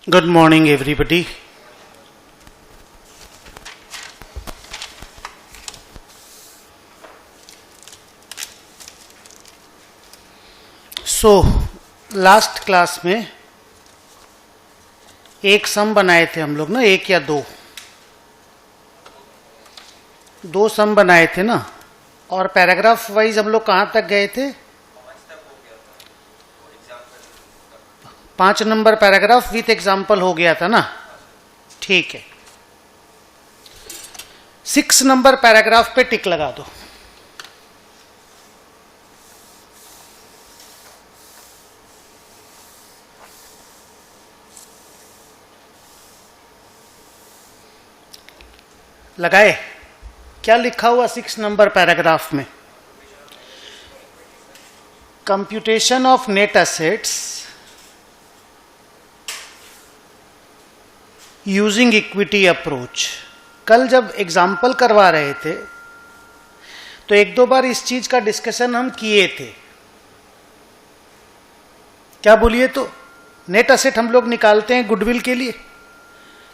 Good morning, everybody. So, last class में एक सम बनाए थे हम लोग ना, एक या दो सम बनाए थे ना, और पैराग्राफ वाइज हम लोग कहाँ तक गए थे? 5 नंबर पैराग्राफ विथ एग्जाम्पल हो गया था ना, ठीक है। 6 नंबर पैराग्राफ पे टिक लगा दो। लगाए? क्या लिखा हुआ 6 नंबर पैराग्राफ में? Computation of net assets using equity approach. कल जब एग्जाम्पल करवा रहे थे तो एक दो बार इस चीज का डिस्कशन हम किए थे। क्या बोलिए? तो नेट एसेट हम लोग निकालते हैं गुडविल के लिए,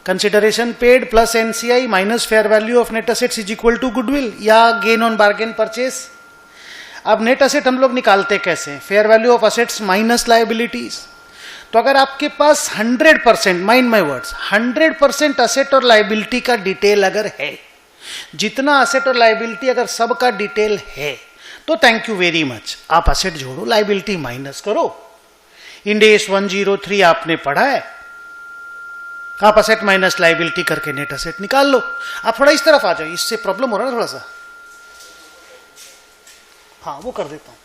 consideration paid plus NCI minus fair value of net assets is equal to goodwill या गेन ऑन बार्गेन परचेस। अब नेट एसेट हम लोग निकालते कैसे? Fair value of assets minus liabilities. तो अगर आपके पास 100%, माइंड माय वर्ड्स, 100% असेट और लायबिलिटी का डिटेल अगर है, जितना असेट और लायबिलिटी अगर सब का डिटेल है, तो थैंक यू वेरी मच, आप असेट जोड़ो, लायबिलिटी माइनस करो। इंड एस 103 आपने पढ़ा है, आप असेट माइनस लायबिलिटी करके नेट असेट निकाल लो। आप थोड़ा इस तरफ आ जाओ, इससे प्रॉब्लम हो रहा है थोड़ा सा। हाँ, वो कर देता हूं।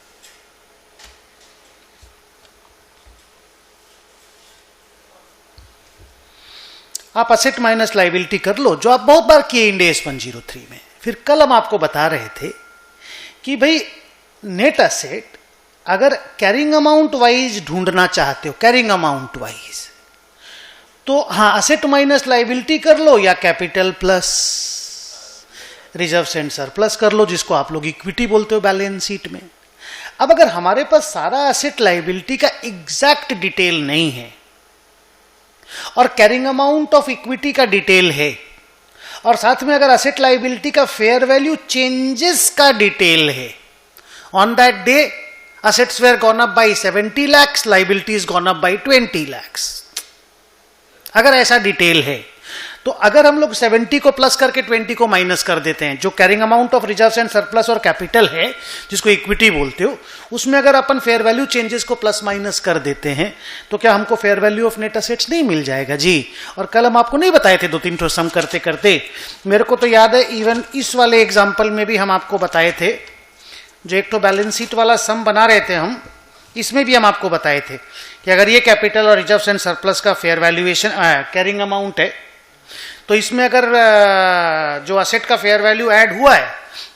आप असेट माइनस लायबिलिटी कर लो, जो आप बहुत बार किए इंड एस 103 में। फिर कल हम आपको बता रहे थे कि भाई नेट असेट अगर कैरिंग अमाउंट वाइज ढूंढना चाहते हो, कैरिंग अमाउंट वाइज, तो हाँ, असेट माइनस लायबिलिटी कर लो या capital plus reserves and surplus कर लो, जिसको आप लोग इक्विटी बोलते हो बैलेंस शीट में। अब अगर हमारे पास सारा असेट लायबिलिटी का एग्जैक्ट डिटेल नहीं है और कैरिंग अमाउंट ऑफ इक्विटी का डिटेल है, और साथ में अगर असेट लायबिलिटी का फेयर वैल्यू चेंजेस का डिटेल है, on that day assets were gone up by 70 lakhs, liabilities gone up by 20 lakhs, अगर ऐसा डिटेल है, तो अगर हम लोग 70 को प्लस करके 20 को माइनस कर देते हैं, जो carrying amount of reserves and surplus और कैपिटल है, जिसको इक्विटी बोलते हो, उसमें अगर अपन फेयर वैल्यू चेंजेस को प्लस माइनस कर देते हैं, तो क्या हमको fair value of net assets नहीं मिल जाएगा जी? और कल हम आपको नहीं बताए थे 2-3 ठो सम करते करते? मेरे को तो याद है, इवन इस वाले एग्जाम्पल में भी हम आपको बताए थे, जो एक तो बैलेंस शीट वाला सम बना रहे थे हम, इसमें भी हम आपको बताए थे कि अगर ये कैपिटल और रिजर्व्स एंड सरप्लस का फेयर वैल्यूएशन कैरिंग अमाउंट है, तो इसमें अगर जो असेट का फेयर वैल्यू ऐड हुआ है,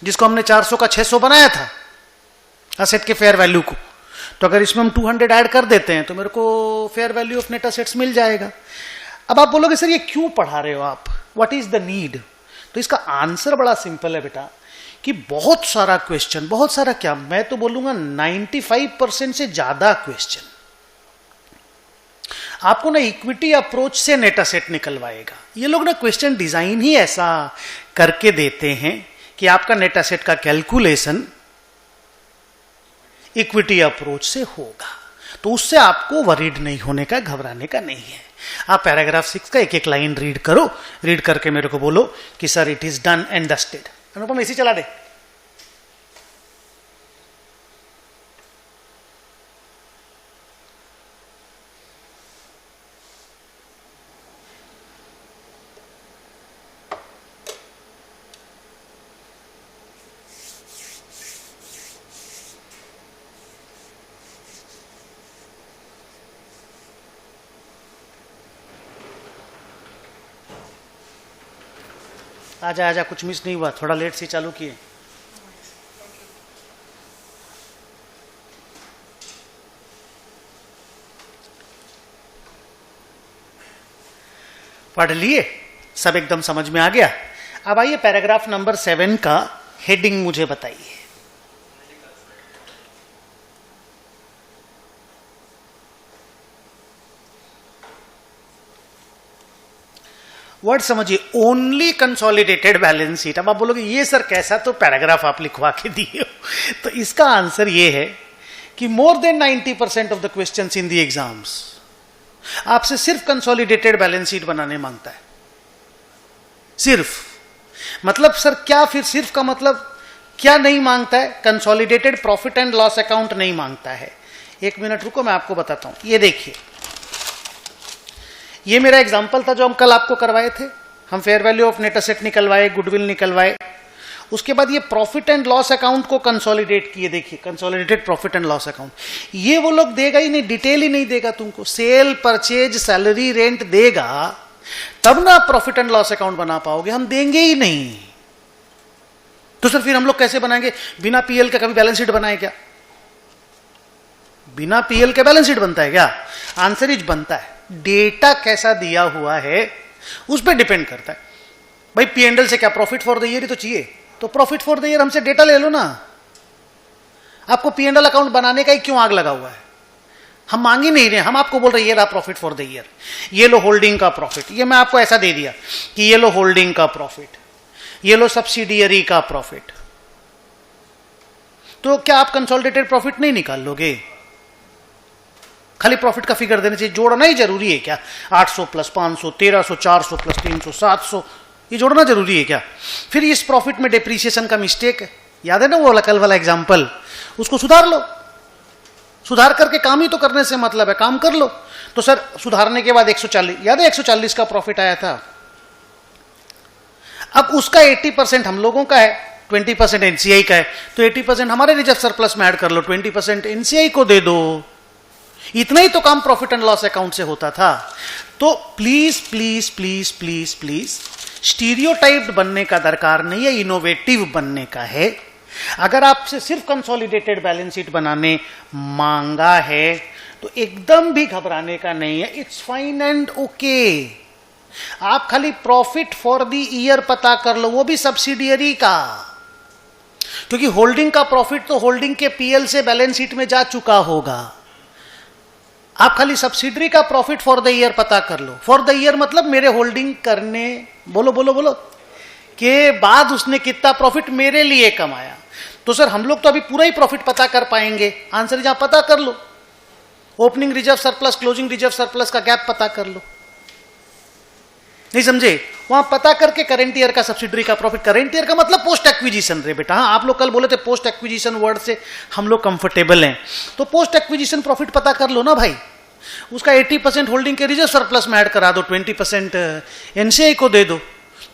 जिसको हमने 400 का 600 बनाया था असेट के फेयर वैल्यू को, तो अगर इसमें हम 200 ऐड कर देते हैं तो मेरे को fair value of net assets मिल जाएगा। अब आप बोलोगे सर ये क्यों पढ़ा रहे हो आप, व्हाट इज द नीड? तो इसका आंसर बड़ा सिंपल है बेटा, कि बहुत सारा क्वेश्चन, बहुत सारा क्या, मैं तो बोलूंगा 95% से ज्यादा क्वेश्चन आपको ना इक्विटी अप्रोच से नेट असेट निकलवाएगा। ये लोग ना क्वेश्चन डिजाइन ही ऐसा करके देते हैं कि आपका नेट असेट का कैलकुलेशन इक्विटी अप्रोच से होगा, तो उससे आपको वरीड नहीं होने का, घबराने का नहीं है। आप पैराग्राफ 6 का एक एक लाइन रीड करो, रीड करके मेरे को बोलो कि sir it is done and dusted. Anupam इसी चला दे। आजा आजा, कुछ मिस नहीं हुआ, थोड़ा लेट से चालू किए। पढ़ लिए, सब एकदम समझ में आ गया। अब आइए पैराग्राफ नंबर 7 का हेडिंग मुझे बताइए। वर्ड समझिए, ओनली कंसोलिडेटेड बैलेंस शीट। अब आप बोलोगे ये सर कैसा तो पैराग्राफ आप लिखवा के दिए हो। तो इसका आंसर ये है कि more than 90% of the questions in the exams आपसे सिर्फ कंसोलिडेटेड बैलेंस शीट बनाने मांगता है। सिर्फ मतलब सर क्या, फिर सिर्फ का मतलब क्या नहीं मांगता है? Consolidated profit and loss account नहीं मांगता है। एक मिनट रुको, मैं आपको बताता हूं। ये देखिए, ये मेरा एग्जांपल था जो हम कल आपको करवाए थे। हम fair value of net asset निकलवाए, गुडविल निकलवाए, उसके बाद ये प्रॉफिट एंड लॉस अकाउंट को कंसोलिडेट किए। देखिए consolidated profit and loss account, ये वो लोग देगा ही नहीं, डिटेल ही नहीं देगा तुमको। सेल, परचेज, सैलरी, रेंट देगा तब ना आप प्रॉफिट एंड लॉस अकाउंट बना पाओगे, हम देंगे ही नहीं। तो सर फिर हम लोग कैसे बनाएंगे? बिना पीएल के कभी बैलेंस शीट बनाए क्या? बिना पीएल के बैलेंस शीट बनता है क्या? आंसर इज बनता है। डेटा कैसा दिया हुआ है उस पर डिपेंड करता है। भाई पीएनएल से क्या प्रॉफिट फॉर द ईयर ही तो चाहिए, तो प्रॉफिट फॉर द ईयर हमसे डेटा ले लो ना। आपको पीएनएल अकाउंट बनाने का ही क्यों आग लगा हुआ है? हम मांग ही नहीं रहे, हम आपको बोल रहे ये रहा प्रॉफिट फॉर द ईयर, ये लो होल्डिंग का प्रॉफिट। ये मैं आपको ऐसा दे दिया कि ये लो होल्डिंग का प्रॉफिट, ये लो सब्सिडियरी का प्रॉफिट। तो क्या आप कंसोलिडेटेड प्रॉफिट नहीं निकाल लोगे? खाली प्रॉफिट का फिगर देना चाहिए, जोड़ना ही जरूरी है क्या? 800 प्लस 500, 1300, 400 प्लस 300, 700, ये जोड़ना जरूरी है क्या? फिर इस प्रॉफिट में डेप्रीसिएशन का मिस्टेक है, याद है ना वो कल वाला एग्जाम्पल, उसको सुधार लो। सुधार करके काम ही तो करने से मतलब है, काम कर लो। तो सर सुधारने के बाद 140, याद है 140 का प्रॉफिट आया था। अब उसका 80% हम लोगों का है, 20% एनसीआई का है, तो 80% हमारे रिजर्व सरप्लस में ऐड कर लो, 20% एनसीआई को दे दो। इतना ही तो काम प्रॉफिट एंड लॉस अकाउंट से होता था। तो please please please please please stereotyped बनने का दरकार नहीं है, इनोवेटिव बनने का है। अगर आपसे सिर्फ कंसोलिडेटेड बैलेंस शीट बनाने मांगा है तो एकदम भी घबराने का नहीं है, इट्स फाइन एंड ओके। आप खाली प्रॉफिट फॉर द ईयर पता कर लो, वो भी सब्सिडियरी का, क्योंकि होल्डिंग का प्रॉफिट तो होल्डिंग के पीएल से बैलेंस शीट में जा चुका होगा। आप खाली सब्सिडरी का प्रॉफिट फॉर द ईयर पता कर लो। फॉर द ईयर मतलब मेरे होल्डिंग करने, बोलो बोलो बोलो, के बाद उसने कितना प्रॉफिट मेरे लिए कमाया। तो सर हम लोग तो अभी पूरा ही प्रॉफिट पता कर पाएंगे, आंसर जहां पता कर लो। Opening reserve surplus, closing reserve surplus का गैप पता कर लो। नहीं समझे? वहां पता करके करेंट ईयर का सब्सिडरी का प्रॉफिट, करेंट ईयर का मतलब पोस्ट एक्विजिशन रे बेटा। हाँ, आप लोग कल बोले थे पोस्ट एक्विजिशन वर्ड से हम लोग कंफर्टेबल हैं, तो पोस्ट एक्विजिशन प्रॉफिट पता कर लो ना भाई। उसका 80% होल्डिंग के रिजर्व सरप्लस में ऐड करा दो, 20% एनसीआई को दे दो।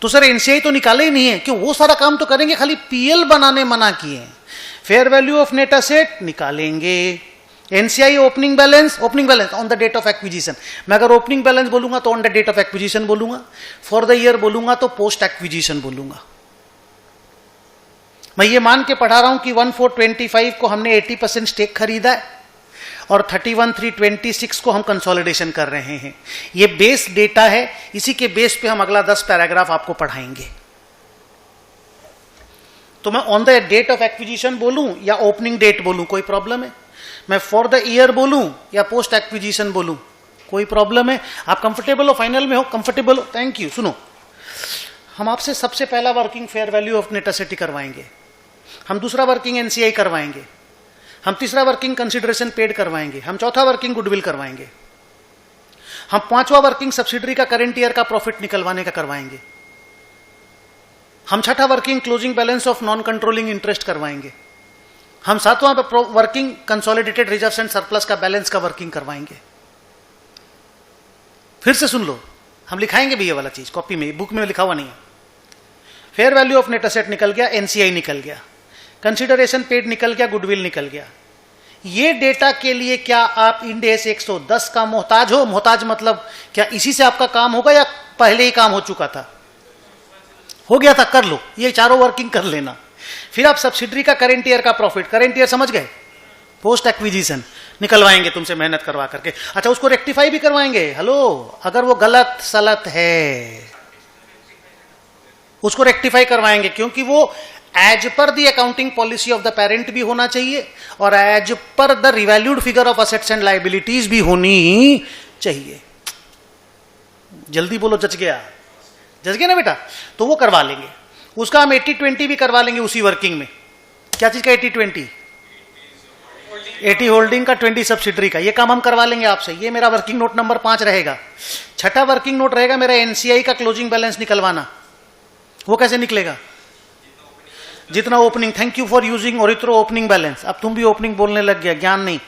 तो सर एनसीआई तो निकाले ही नहीं है, क्यों? वो सारा काम तो करेंगे, खाली पीएल बनाने मना किए। Fair value of net asset निकालेंगे, NCI opening balance on the date of acquisition. मैं अगर ओपनिंग बैलेंस बोलूंगा तो on the date of acquisition बोलूंगा, फॉर द ईयर बोलूंगा तो पोस्ट एक्विजिशन बोलूंगा। मैं ये मान के पढ़ा रहा हूं कि 1425 को हमने 80% स्टेक खरीदा है और 31,326 को हम कंसोलिडेशन कर रहे हैं। ये बेस डेटा है, इसी के बेस पे हम अगला 10 पैराग्राफ आपको पढ़ाएंगे। तो मैं on the date of acquisition बोलूं या ओपनिंग डेट बोलूं, कोई प्रॉब्लम है? मैं फॉर द ईयर बोलूं या पोस्ट एक्विजिशन बोलूं, कोई प्रॉब्लम है? आप कंफर्टेबल हो? फाइनल में हो? कंफर्टेबल हो? Thank you. सुनो, हम आपसे सबसे पहला working fair value of net asset करवाएंगे, हम दूसरा वर्किंग एनसीआई करवाएंगे, हम तीसरा वर्किंग कंसिडरेशन पेड करवाएंगे, हम चौथा वर्किंग गुडविल करवाएंगे, हम पांचवा वर्किंग सब्सिडरी का करंट ईयर का प्रॉफिट निकलवाने का करवाएंगे, हम छठा working closing balance of non controlling interest करवाएंगे, हम सातवां working consolidated reserves and surplus का बैलेंस का वर्किंग करवाएंगे। फिर से सुन लो, हम लिखाएंगे भी ये वाला चीज कॉपी में, बुक में लिखा हुआ नहीं है। Fair value of net asset निकल गया, एनसीआई निकल गया, कंसिडरेशन पेड निकल गया, गुडविल निकल गया। ये डेटा के लिए क्या आप इंड एस 110 का मोहताज हो? मोहताज मतलब क्या इसी से आपका काम होगा या पहले ही काम हो चुका था? हो गया था, कर लो, ये चारों वर्किंग कर लेना। फिर आप सब्सिडरी का करंट ईयर का प्रॉफिट, करंट ईयर समझ गए, पोस्ट एक्विजिशन निकलवाएंगे तुमसे मेहनत करवा करके। अच्छा, उसको रेक्टिफाई भी करवाएंगे। हेलो, अगर वो गलत सलत है उसको रेक्टिफाई करवाएंगे, क्योंकि वो as per the accounting policy of the parent भी होना चाहिए और as per the revalued figure of assets and liabilities भी होनी चाहिए। जल्दी बोलो, जच गया? जस गया ना बेटा? तो वो करवा लेंगे, उसका हम 80-20 भी करवा लेंगे उसी वर्किंग में। क्या चीज का 80-20? 80 होल्डिंग का, 20 सब्सिडरी का। ये काम हम करवा लेंगे आपसे। ये मेरा वर्किंग नोट नंबर 5 रहेगा। छठा वर्किंग नोट रहेगा मेरा एनसीआई का क्लोजिंग बैलेंस निकलवाना। वो कैसे निकलेगा? जितना opening. Thank you for using ओरिथ्रो ओपनिंग बैलेंस। अब तुम भी ओपनिंग बोलने लग गया, ज्ञान नहीं,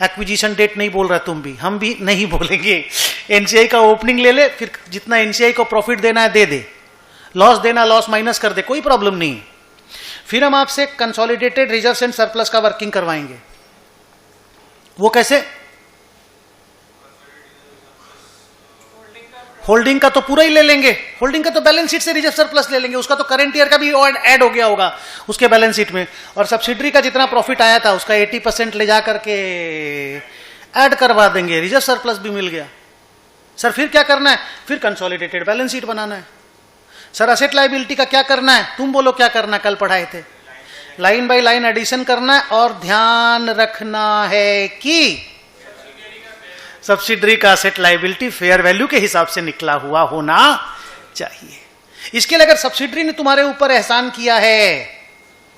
एक्विजिशन डेट नहीं बोल रहा तुम भी, हम भी नहीं बोलेंगे। एनसीआई का ओपनिंग ले ले, फिर जितना एनसीआई को प्रॉफिट देना है दे दे, लॉस देना लॉस माइनस कर दे, कोई प्रॉब्लम नहीं। फिर हम आपसे कंसोलिडेटेड रिजर्व्स एंड सरप्लस का वर्किंग करवाएंगे। वो कैसे? होल्डिंग का तो पूरा ही ले लेंगे, होल्डिंग का तो बैलेंस शीट से रिजर्व सरप्लस ले लेंगे, उसका तो करंट ईयर का भी ऐड हो गया होगा उसके बैलेंस शीट में। और सब्सिडरी का जितना प्रॉफिट आया था उसका 80% ले जा करके ऐड करवा देंगे, रिजर्व सरप्लस भी मिल गया। सर फिर क्या करना है? फिर कंसोलिडेटेड बैलेंस शीट बनाना है। सर असेट लायबिलिटी का क्या करना है? तुम बोलो क्या करना है, कल पढ़ाए थे। लाइन बाय लाइन एडिशन करना है और ध्यान रखना है कि सब्सिडरी का असेट लायबिलिटी फेयर वैल्यू के हिसाब से निकला हुआ होना चाहिए। इसके लिए अगर सब्सिडरी ने तुम्हारे ऊपर एहसान किया है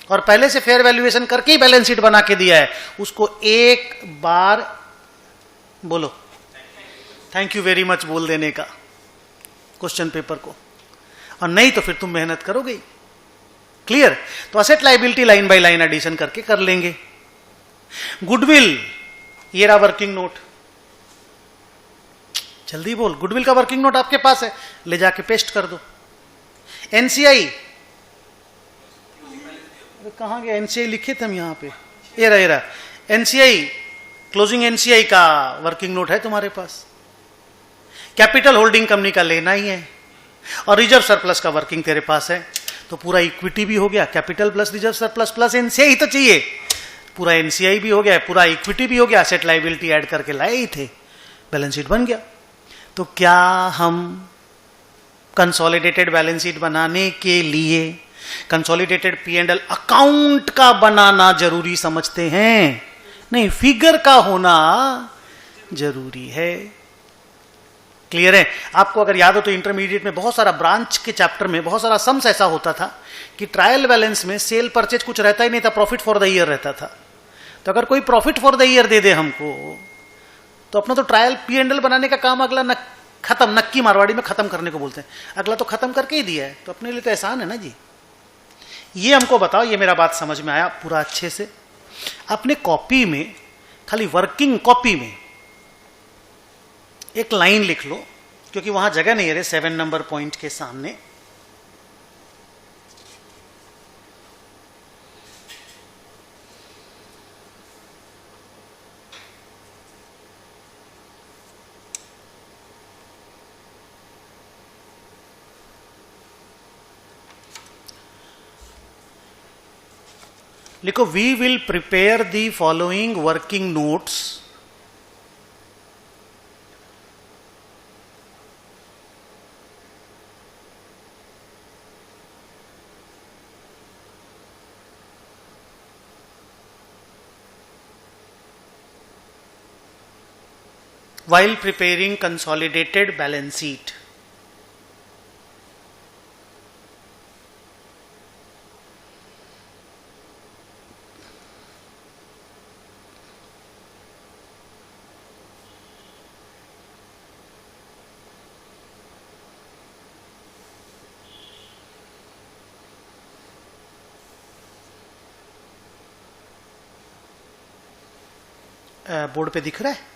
और पहले से फेयर वैल्यूएशन करके ही बैलेंस शीट बना के दिया है, उसको एक बार बोलो थैंक यू वेरी मच बोल देने का क्वेश्चन पेपर को, और नहीं तो फिर तुम मेहनत करोगे। क्लियर? तो asset liability line by line addition करके कर लेंगे। गुडविल, ये रहा वर्किंग नोट। जल्दी बोल, गुडविल का वर्किंग नोट आपके पास है, ले जाके पेस्ट कर दो। एनसीआई कहां गया? एनसीआई लिखे थे हम यहां पे, ये रहा एनसीआई, क्लोजिंग एनसीआई का वर्किंग नोट है तुम्हारे पास। कैपिटल होल्डिंग कंपनी का लेना ही है, और रिजर्व सरप्लस का वर्किंग तेरे पास है, तो पूरा इक्विटी भी हो गया, capital plus reserve surplus plus NCI तो चाहिए, पूरा एनसीआई भी हो गया, पूरा इक्विटी भी हो गया, असेट लायबिलिटी ऐड करके लाए ही थे, बैलेंस शीट बन गया। तो क्या हम कंसोलिडेटेड बैलेंस शीट बनाने के लिए कंसोलिडेटेड P&L अकाउंट का बनाना जरूरी समझते हैं? नहीं, फिगर का होना जरूरी है। क्लियर है? आपको अगर याद हो तो इंटरमीडिएट में बहुत सारा ब्रांच के चैप्टर में बहुत सारा सम्स ऐसा होता था कि ट्रायल बैलेंस में सेल परचेज कुछ रहता ही नहीं था, प्रॉफिट फॉर द ईयर रहता था। तो अगर कोई प्रॉफिट फॉर द ईयर दे दे हमको, तो अपना तो ट्रायल P&L बनाने का काम अगला खत्म, नक्की मारवाड़ी में खत्म करने को बोलते हैं, अगला तो खत्म करके ही दिया है, तो अपने लिए तो एहसान है ना जी। ये हमको बताओ, ये मेरा बात समझ में आया पूरा अच्छे से? अपने कॉपी में, खाली वर्किंग कॉपी में एक लाइन लिख लो, क्योंकि वहां जगह नहीं है 7 नंबर पॉइंट के सामने। लिखो, we will prepare the following working notes while preparing consolidated balance sheet. Board पे दिख रहा है?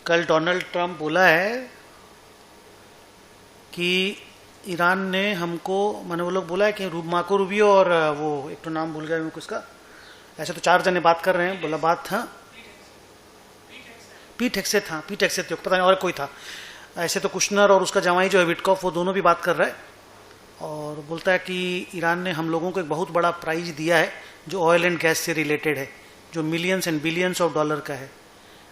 कल डोनाल्ड ट्रंप बोला है कि ईरान ने हमको, मैंने वो लोग बोला है कि मार्को रूबियो और वो एक तो नाम भूल गया मैं किसका, ऐसे तो 4 जने बात कर रहे हैं, बोला बात था पीट हेक्सेथ था, पीट हेक्सेथ पता नहीं और कोई था, ऐसे तो कुशनर और उसका जवाई जो है विटकॉफ, वो दोनों भी बात कर रहे हैं, और बोलता है कि ईरान ने हम लोगों को एक बहुत बड़ा प्राइज दिया है जो ऑयल एंड गैस से रिलेटेड है, जो millions and billions of dollar का है।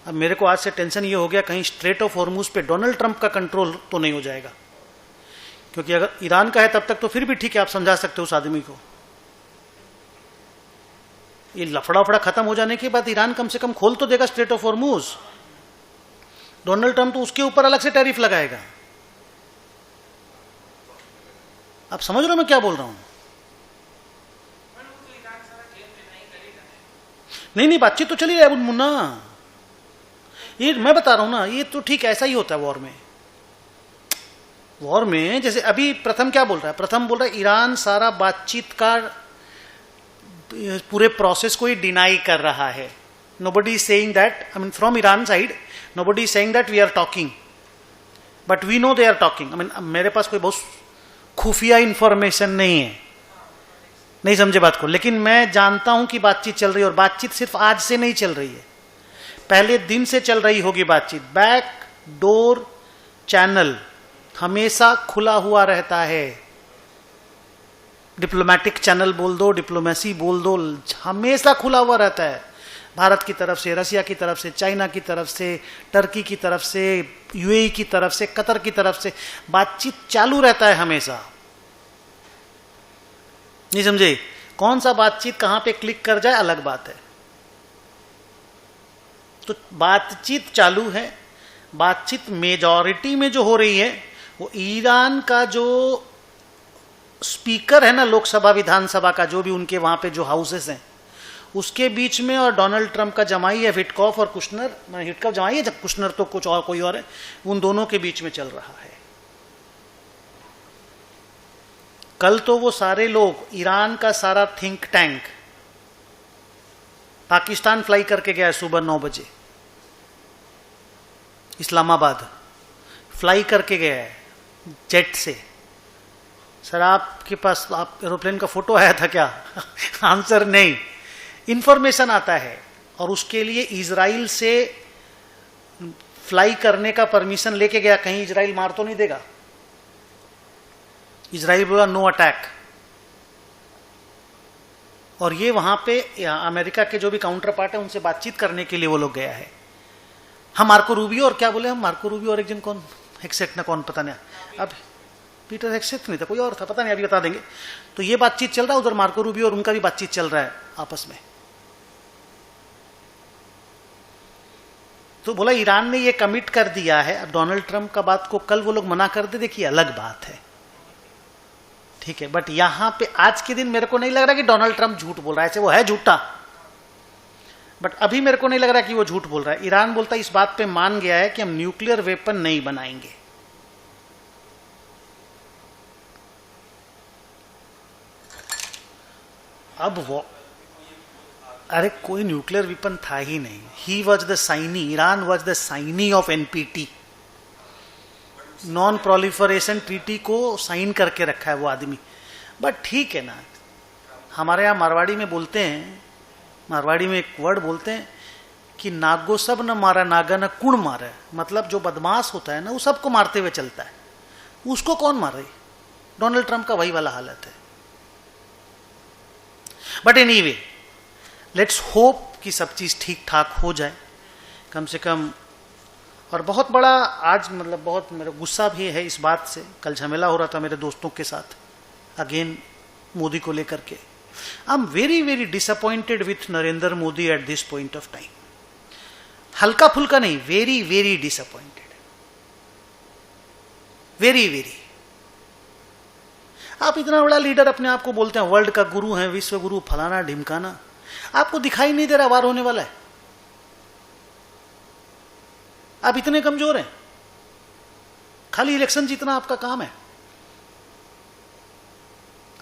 अब मेरे को आज से टेंशन ये हो गया कहीं स्ट्रेट ऑफ हॉर्मुज पे डोनाल्ड ट्रंप का कंट्रोल तो नहीं हो जाएगा, क्योंकि अगर ईरान का है तब तक तो फिर भी ठीक है, आप समझा सकते हो उस आदमी को। ये लफड़ा उफड़ा खत्म हो जाने के बाद ईरान कम से कम खोल तो देगा straight of Hormuz. Donald Trump तो उसके ऊपर अलग से टैरिफ लगाएगा। आप समझ रहे हो मैं क्या बोल रहा हूं? नहीं, बातचीत तो चली रही है मुन्ना, ये मैं बता रहा हूं ना, ये तो ठीक ऐसा ही होता है वॉर में। वॉर में जैसे अभी प्रथम क्या बोल रहा है, प्रथम बोल रहा है ईरान सारा बातचीत का पूरे प्रोसेस को ही डिनाई कर रहा है। Nobody is saying that, I mean from Iran side nobody is saying that we are talking, but we know they are talking. I mean मेरे पास कोई बहुत खुफिया इंफॉर्मेशन नहीं है, नहीं समझे बात को, लेकिन मैं जानता हूं कि बातचीत चल रही है, और बातचीत सिर्फ आज से नहीं चल रही है, पहले दिन से चल रही होगी बातचीत। बैक डोर चैनल हमेशा खुला हुआ रहता है, डिप्लोमेटिक चैनल बोल दो, डिप्लोमेसी बोल दो, हमेशा खुला हुआ रहता है। भारत की तरफ से, रसिया की तरफ से, चाइना की तरफ से, टर्की की तरफ से, यूएई की तरफ से, कतर की तरफ से बातचीत चालू रहता है हमेशा। नहीं समझे? कौन सा बातचीत कहां पे क्लिक कर जाए अलग बात है। तो बातचीत चालू है। बातचीत मेजॉरिटी में जो हो रही है वो ईरान का जो स्पीकर है ना, लोकसभा विधानसभा का, जो भी उनके वहां पे जो हाउसेस हैं उसके बीच में, और डोनाल्ड ट्रंप का जमाई है विटकॉफ और कुशनर, विटकॉफ जमाई है, जब कुशनर तो कुछ और कोई और है, उन दोनों के बीच में चल रहा है। कल तो वो सारे लोग, ईरान का सारा थिंक टैंक पाकिस्तान फ्लाई करके गया सुबह 9 बजे, इस्लामाबाद फ्लाई करके गया है जेट से। सर आपके पास आप एरोप्लेन का फोटो आया था क्या? आंसर नहीं, इंफॉर्मेशन आता है, और उसके लिए इजराइल से फ्लाई करने का परमिशन लेके गया। कहीं इजराइल मार तो नहीं देगा? इजराइल बोला नो अटैक, और ये वहां पे अमेरिका के जो भी काउंटर पार्ट है उनसे बातचीत करने के लिए वो लोग गया है। हम मार्को रूबियो, और क्या बोले हम, मार्को रूबियो और एक जन कौन, हेक्सेट ना कौन, पता नहीं, अब पीटर हेक्सेट नहीं था, कोई और था, पता नहीं, अभी बता देंगे। तो ये बातचीत चल रहा है, उधर मार्को रूबियो और उनका भी बातचीत चल रहा है आपस में। तो बोला ईरान ने ये कमिट कर दिया है। अब डोनाल्ड ट्रंप का बात को कल वो लोग मना कर दे, देखिए अलग बात है, ठीक है, बट यहां पे आज के दिन मेरे को नहीं लग रहा कि डोनाल्ड ट्रंप झूठ बोल रहा है, ऐसे वो है झूठा, बट अभी मेरे को नहीं लग रहा कि वो झूठ बोल रहा है। ईरान बोलता है इस बात पे मान गया है कि हम न्यूक्लियर वेपन नहीं बनाएंगे। अब वो, अरे कोई न्यूक्लियर वेपन था ही नहीं। He was the signee, Iran was the signee of NPT, non proliferation treaty को साइन करके रखा है वो आदमी। बट ठीक है ना, हमारे यहाँ मारवाड़ी में बोलते हैं, मारवाड़ी में एक वर्ड बोलते हैं कि नागो सब न मारा नागा न कुण मारा, मतलब जो बदमाश होता है ना वो सबको मारते हुए चलता है, उसको कौन मार रही? डोनाल्ड ट्रंप का वही वाला हालत है। बट एनीवे, लेट्स होप कि सब चीज ठीक ठाक हो जाए कम से कम। और बहुत बड़ा आज मतलब बहुत मेरा गुस्सा भी है इस बात से, कल झमेला हो रहा था मेरे दोस्तों के साथ अगेन मोदी को लेकर के। I am very very disappointed with Narendra Modi at this point of time. हल्का फुल्का नहीं, very very disappointed, very very. आप इतना बड़ा लीडर अपने आप को बोलते हैं, वर्ल्ड का गुरु है, विश्व गुरु, फलाना ढिमकाना, आपको दिखाई नहीं दे रहा वार होने वाला है? आप इतने कमजोर हैं, खाली इलेक्शन जीतना आपका काम है।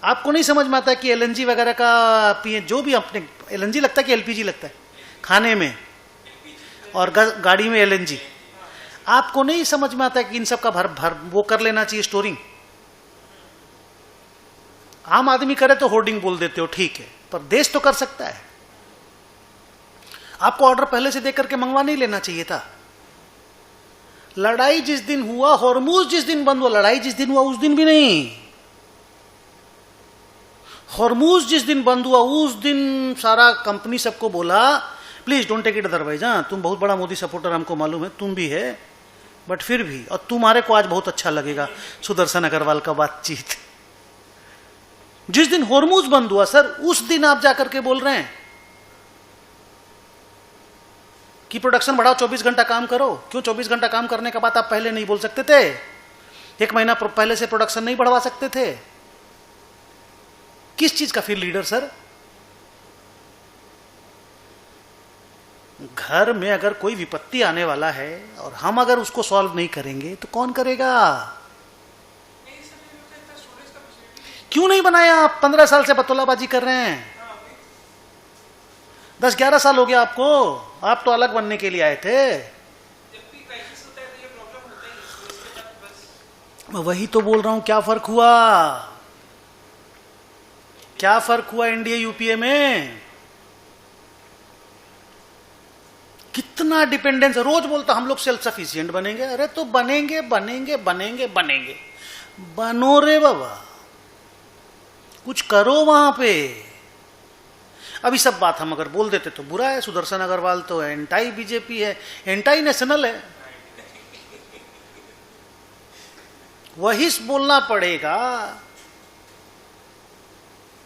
आपको नहीं समझ में आता है कि एलएनजी वगैरह का पिए, जो भी अपने एलएनजी लगता है कि एलपीजी लगता है खाने में, और गाड़ी में एलएनजी, आपको नहीं समझ में आता है कि इन सब का भर वो कर लेना चाहिए स्टोरिंग। आम आदमी करे तो होर्डिंग बोल देते हो, ठीक है, पर देश तो कर सकता है। आपको ऑर्डर पहले से देकर के मंगवा नहीं लेना चाहिए था। लड़ाई जिस दिन हुआ, हॉर्मूज जिस दिन बंद हुआ, लड़ाई जिस दिन हुआ उस दिन भी नहीं, हॉर्मूज जिस दिन बंद हुआ उस दिन सारा कंपनी सबको बोला please don't take it otherwise. हाँ, तुम बहुत बड़ा मोदी सपोर्टर हमको मालूम है, तुम भी है, बट फिर भी, और तुम्हारे को आज बहुत अच्छा लगेगा सुदर्शन अग्रवाल का बातचीत। जिस दिन हॉर्मूज बंद हुआ सर, उस दिन आप जाकर के बोल रहे हैं। कि प्रोडक्शन बढ़ाओ, 24 घंटा काम करो। क्यों 24 घंटा काम करने का बात आप पहले नहीं बोल सकते थे? 1 महीना पहले से प्रोडक्शन नहीं बढ़वा सकते थे? किस चीज का फिर लीडर सर? घर में अगर कोई विपत्ति आने वाला है और हम अगर उसको सॉल्व नहीं करेंगे तो कौन करेगा? क्यों नहीं बनाया? आप 15 साल से बतौलाबाजी कर रहे हैं। 10-11 साल हो गया आपको। आप तो अलग बनने के लिए आए थे। मैं वही तो बोल रहा हूं, क्या फर्क हुआ? क्या फर्क हुआ एनडीए यूपीए में? कितना डिपेंडेंस है। रोज बोलता हम लोग सेल्फ सफिशिएंट बनेंगे। अरे तो बनेंगे बनेंगे बनेंगे बनेंगे, बनो रे बाबा, कुछ करो वहां पे। अभी सब बात हम अगर बोल देते तो बुरा है। सुदर्शन अग्रवाल तो एंटाई बीजेपी है, एंटाई नेशनल है। वही बोलना पड़ेगा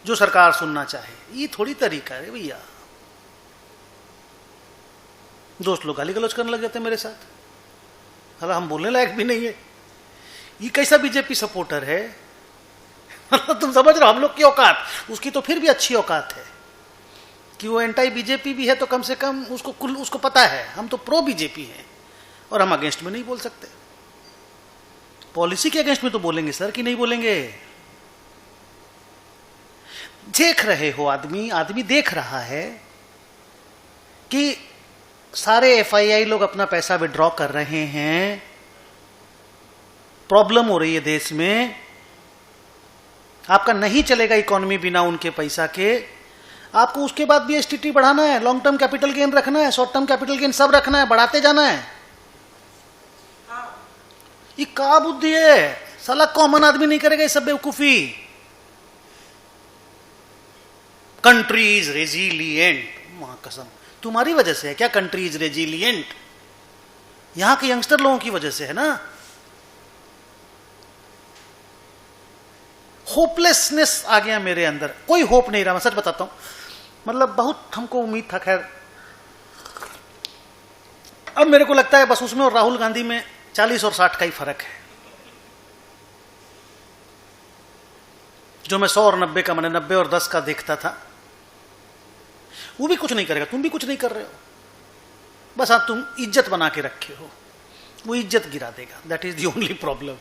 जो सरकार सुनना चाहे। ये थोड़ी तरीका है भैया। दोस्त लोग गाली गलौज करने लग जाते हैं मेरे साथ, हालांकि हम बोलने लायक भी नहीं है। ये कैसा बीजेपी सपोर्टर है? तुम समझ रहे हो हम लोग की औकात? उसकी तो फिर भी अच्छी औकात है कि वो एंटाई बीजेपी भी है तो कम से कम उसको पता है हम तो प्रो बीजेपी हैं और हम अगेंस्ट में नहीं बोल सकते। पॉलिसी के अगेंस्ट में तो बोलेंगे सर, कि नहीं बोलेंगे? देख रहे हो, आदमी देख रहा है कि सारे एफआईआई लोग अपना पैसा विड्रॉ कर रहे हैं, प्रॉब्लम हो रही है देश में। आपका नहीं चलेगा इकोनॉमी बिना उनके पैसा के। आपको उसके बाद भी एसटीटी बढ़ाना है, लॉन्ग टर्म कैपिटल गेन रखना है, शॉर्ट टर्म कैपिटल गेन सब रखना है, बढ़ाते जाना है। ये क्या बुद्धि है? साला कॉमन आदमी नहीं करेगा ये सब बेवकूफी। कंट्री इज रेजिलियंट, मां कसम तुम्हारी वजह से है क्या कंट्री इज रेजिलियंट? यहां के यंगस्टर लोगों की वजह से है ना। होपलेसनेस आ गया मेरे अंदर, कोई होप नहीं रहा। मैं सच बताता हूं, मतलब बहुत हमको उम्मीद था। खैर अब मेरे को लगता है बस उसमें और राहुल गांधी में 40 और 60 का ही फर्क है। जो मैं 100 और 90 का, मैंने 90 और 10 का देखता था, वो भी कुछ नहीं करेगा। तुम भी कुछ नहीं कर रहे हो, बस हाँ तुम इज्जत बना के रखे हो, वो इज्जत गिरा देगा। That is the only problem.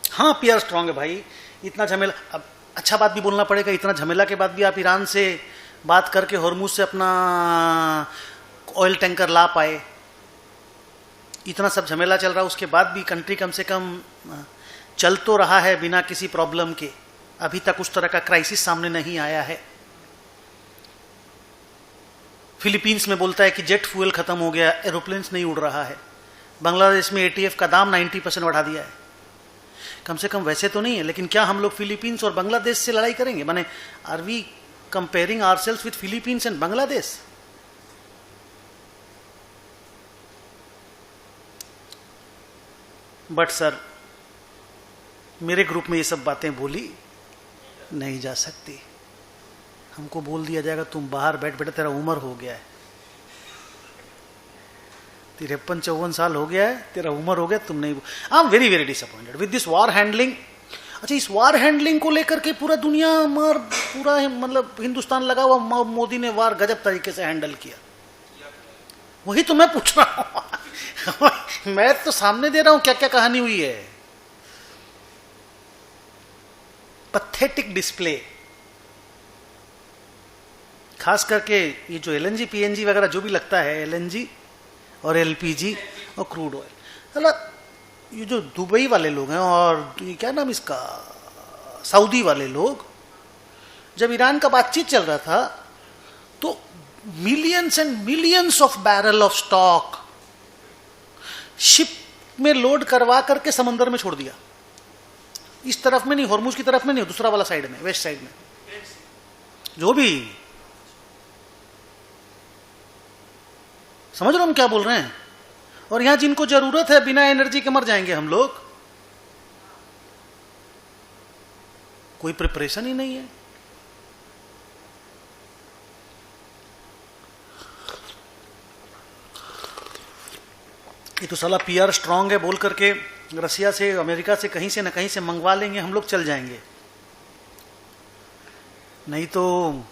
हाँ पीआर स्ट्रांग है भाई। इतना झमेला, अब अच्छा बात भी बोलना पड़ेगा, इतना झमेला के बाद भी आप ईरान से बात करके हॉर्मुज से अपना ऑयल टैंकर ला पाए। इतना सब झमेला चल रहा, उसके बाद भी कंट्री कम से कम चल तो रहा है बिना किसी प्रॉब्लम के। अभी तक उस तरह का क्राइसिस सामने नहीं आया है। फिलीपींस में बोलता है कि जेट फ्यूल खत्म हो गया, एरोप्लेन्स नहीं उड़ रहा है। बांग्लादेश में एटीएफ का दाम 90% बढ़ा दिया है। कम से कम वैसे तो नहीं है, लेकिन क्या हम लोग फिलीपींस और बांग्लादेश से लड़ाई करेंगे? माने are we comparing ourselves with Philippines and Bangladesh? But sir मेरे ग्रुप में ये सब बातें बोली नहीं जा सकती। हमको बोल दिया जाएगा तुम बाहर बैठ, बेटा तेरा उम्र हो गया है, 53-54 साल हो गया है, तेरा उम्र हो गया, तुम नहीं। I am very very disappointed with this war handling. अच्छा, इस वॉर हैंडलिंग को लेकर के पूरा दुनिया मार, पूरा मतलब हिंदुस्तान लगा हुआ, मोदी ने वार गजब तरीके से हैंडल किया। वही तो मैं पूछ रहा हूं। मैं तो सामने दे रहा हूं क्या क्या कहानी हुई है। Pathetic display. खास करके ये जो एलएनजी पीएनजी वगैरह जो भी लगता है, एलएनजी और एलपीजी और क्रूड ऑयल, मतलब ये जो दुबई वाले लोग हैं और ये क्या नाम इसका, सऊदी वाले लोग, जब ईरान का बातचीत चल रहा था तो millions and millions of barrel of stock ship में लोड करवा करके समंदर में छोड़ दिया। इस तरफ में नहीं, हॉर्मुज की तरफ में नहीं, दूसरा वाला साइड में, वेस्ट साइड में, जो भी। समझ रहे हो हम क्या बोल रहे हैं? और यहां जिनको जरूरत है, बिना एनर्जी के मर जाएंगे हम लोग। कोई प्रिपरेशन ही नहीं है। ये तो साला पीआर स्ट्रांग है बोल करके रसिया से, अमेरिका से, कहीं से न कहीं से मंगवा लेंगे, हम लोग चल जाएंगे। नहीं तो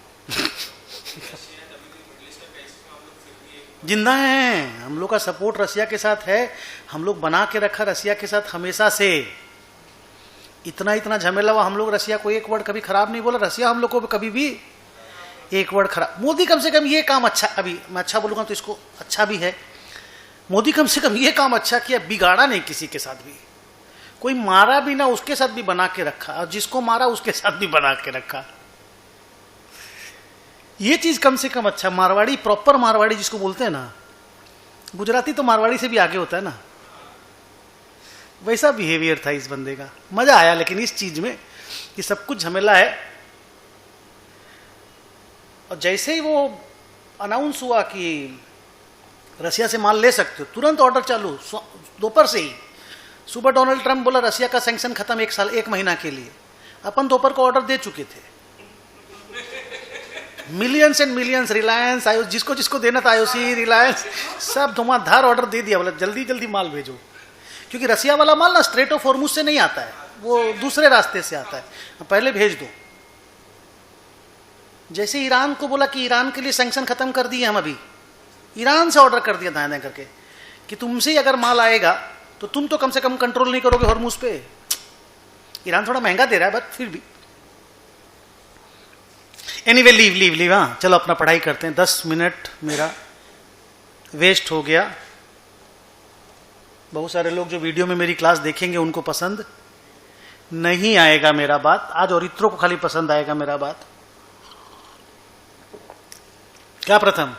जिंदा हैं, हम लोग का सपोर्ट रसिया के साथ है, हम लोग बना के रखा रसिया के साथ हमेशा से। इतना इतना झमेला हुआ, हम लोग रसिया को एक वर्ड कभी खराब नहीं बोला, रसिया हम लोग को कभी भी एक वर्ड खराब। मोदी कम से कम ये काम अच्छा, अभी मैं अच्छा बोलूंगा तो इसको अच्छा भी है, मोदी कम से कम ये काम अच्छा किया, बिगाड़ा नहीं किसी के साथ भी, कोई मारा भी ना उसके साथ भी बना के रखा, और जिसको मारा उसके साथ भी बना के रखा। ये चीज कम से कम अच्छा, मारवाड़ी, प्रॉपर मारवाड़ी जिसको बोलते हैं ना, गुजराती तो मारवाड़ी से भी आगे होता है ना, वैसा बिहेवियर था इस बंदे का। मजा आया लेकिन इस चीज में कि सब कुछ झमेला है। और जैसे ही वो अनाउंस हुआ कि रसिया से माल ले सकते हो, तुरंत ऑर्डर चालू, दोपहर से ही। सुबह डोनाल्ड ट्रंप बोला रसिया का सैंक्शन खत्म 1 साल 1 महीना के लिए, अपन दोपहर को ऑर्डर दे चुके थे, मिलियंस एंड मिलियंस। रिलायंस, आयो, जिसको जिसको देना था, आईओसी, रिलायंस, सब धुआंधार ऑर्डर दे दिया, बोला जल्दी जल्दी माल भेजो, क्योंकि रसिया वाला माल ना स्ट्रेट ऑफ हॉर्मुज से नहीं आता है, वो दूसरे रास्ते से आता है, पहले भेज दो। जैसे ईरान को बोला कि ईरान के लिए सैंक्शन खत्म कर दिए हम, अभी ईरान से ऑर्डर कर दिया दाएं दाएं करके कि तुमसे ही अगर माल आएगा तो तुम तो कम से कम कंट्रोल नहीं करोगे हॉर्मुज पे। ईरान थोड़ा महंगा दे रहा है बट फिर भी। एनीवे, लीव, हाँ चलो अपना पढ़ाई करते हैं। 10 मिनट मेरा वेस्ट हो गया। बहुत सारे लोग जो वीडियो में मेरी क्लास देखेंगे उनको पसंद नहीं आएगा मेरा बात आज, और इत्रों को खाली पसंद आएगा मेरा बात। क्या प्रथम?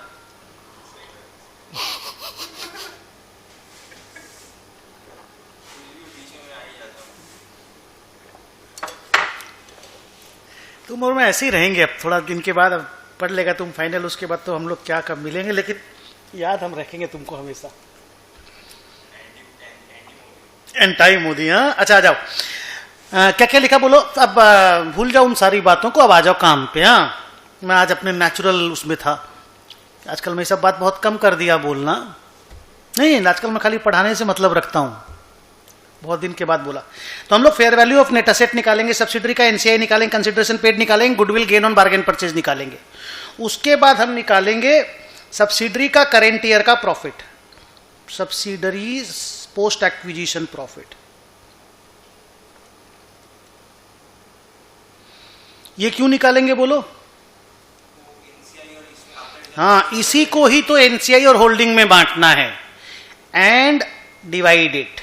तुम और मैं ऐसे ही रहेंगे अब, थोड़ा दिन के बाद अब पढ़ लेगा तुम फाइनल, उसके बाद तो हम लोग क्या कब मिलेंगे, लेकिन याद हम रखेंगे तुमको हमेशा। एंटाई मोदी, हाँ अच्छा आ जाओ। क्या क्या लिखा बोलो अब, भूल जाओ उन सारी बातों को, अब आ जाओ काम पे। हाँ मैं आज अपने नेचुरल उसमें था, आजकल मैं सब बात बहुत कम कर दिया बोलना, नहीं आजकल मैं खाली पढ़ाने से मतलब रखता हूं, बहुत दिन के बाद बोला। तो हम लोग fair value of net asset निकालेंगे, सब्सिडरी का एनसीआई निकालेंगे, कंसिडरेशन पेड निकालेंगे, goodwill gain on bargain purchase निकालेंगे। उसके बाद हम निकालेंगे सब्सिडरी का करेंट ईयर का profit, subsidiary post acquisition profit. ये क्यों निकालेंगे बोलो? हाँ इसी को ही तो एनसीआई और होल्डिंग में बांटना है, एंड डिवाइड इट।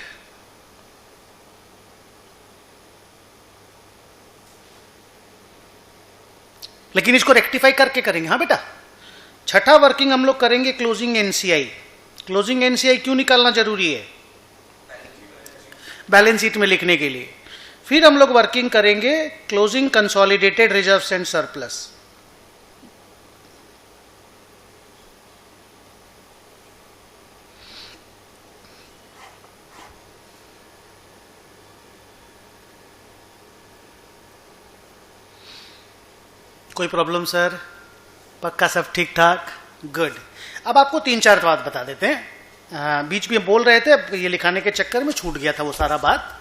लेकिन इसको रेक्टिफाई करके करेंगे। हाँ बेटा, छठा वर्किंग हम लोग करेंगे क्लोजिंग एनसीआई। क्लोजिंग एनसीआई क्यों निकालना जरूरी है? बैलेंस शीट में लिखने के लिए। फिर हम लोग वर्किंग करेंगे closing consolidated reserves and surplus. कोई प्रॉब्लम सर? पक्का सब ठीक ठाक? गुड। अब आपको 3-4 बात बता देते हैं, बीच में बोल रहे थे, ये लिखाने के चक्कर में छूट गया था वो सारा बात।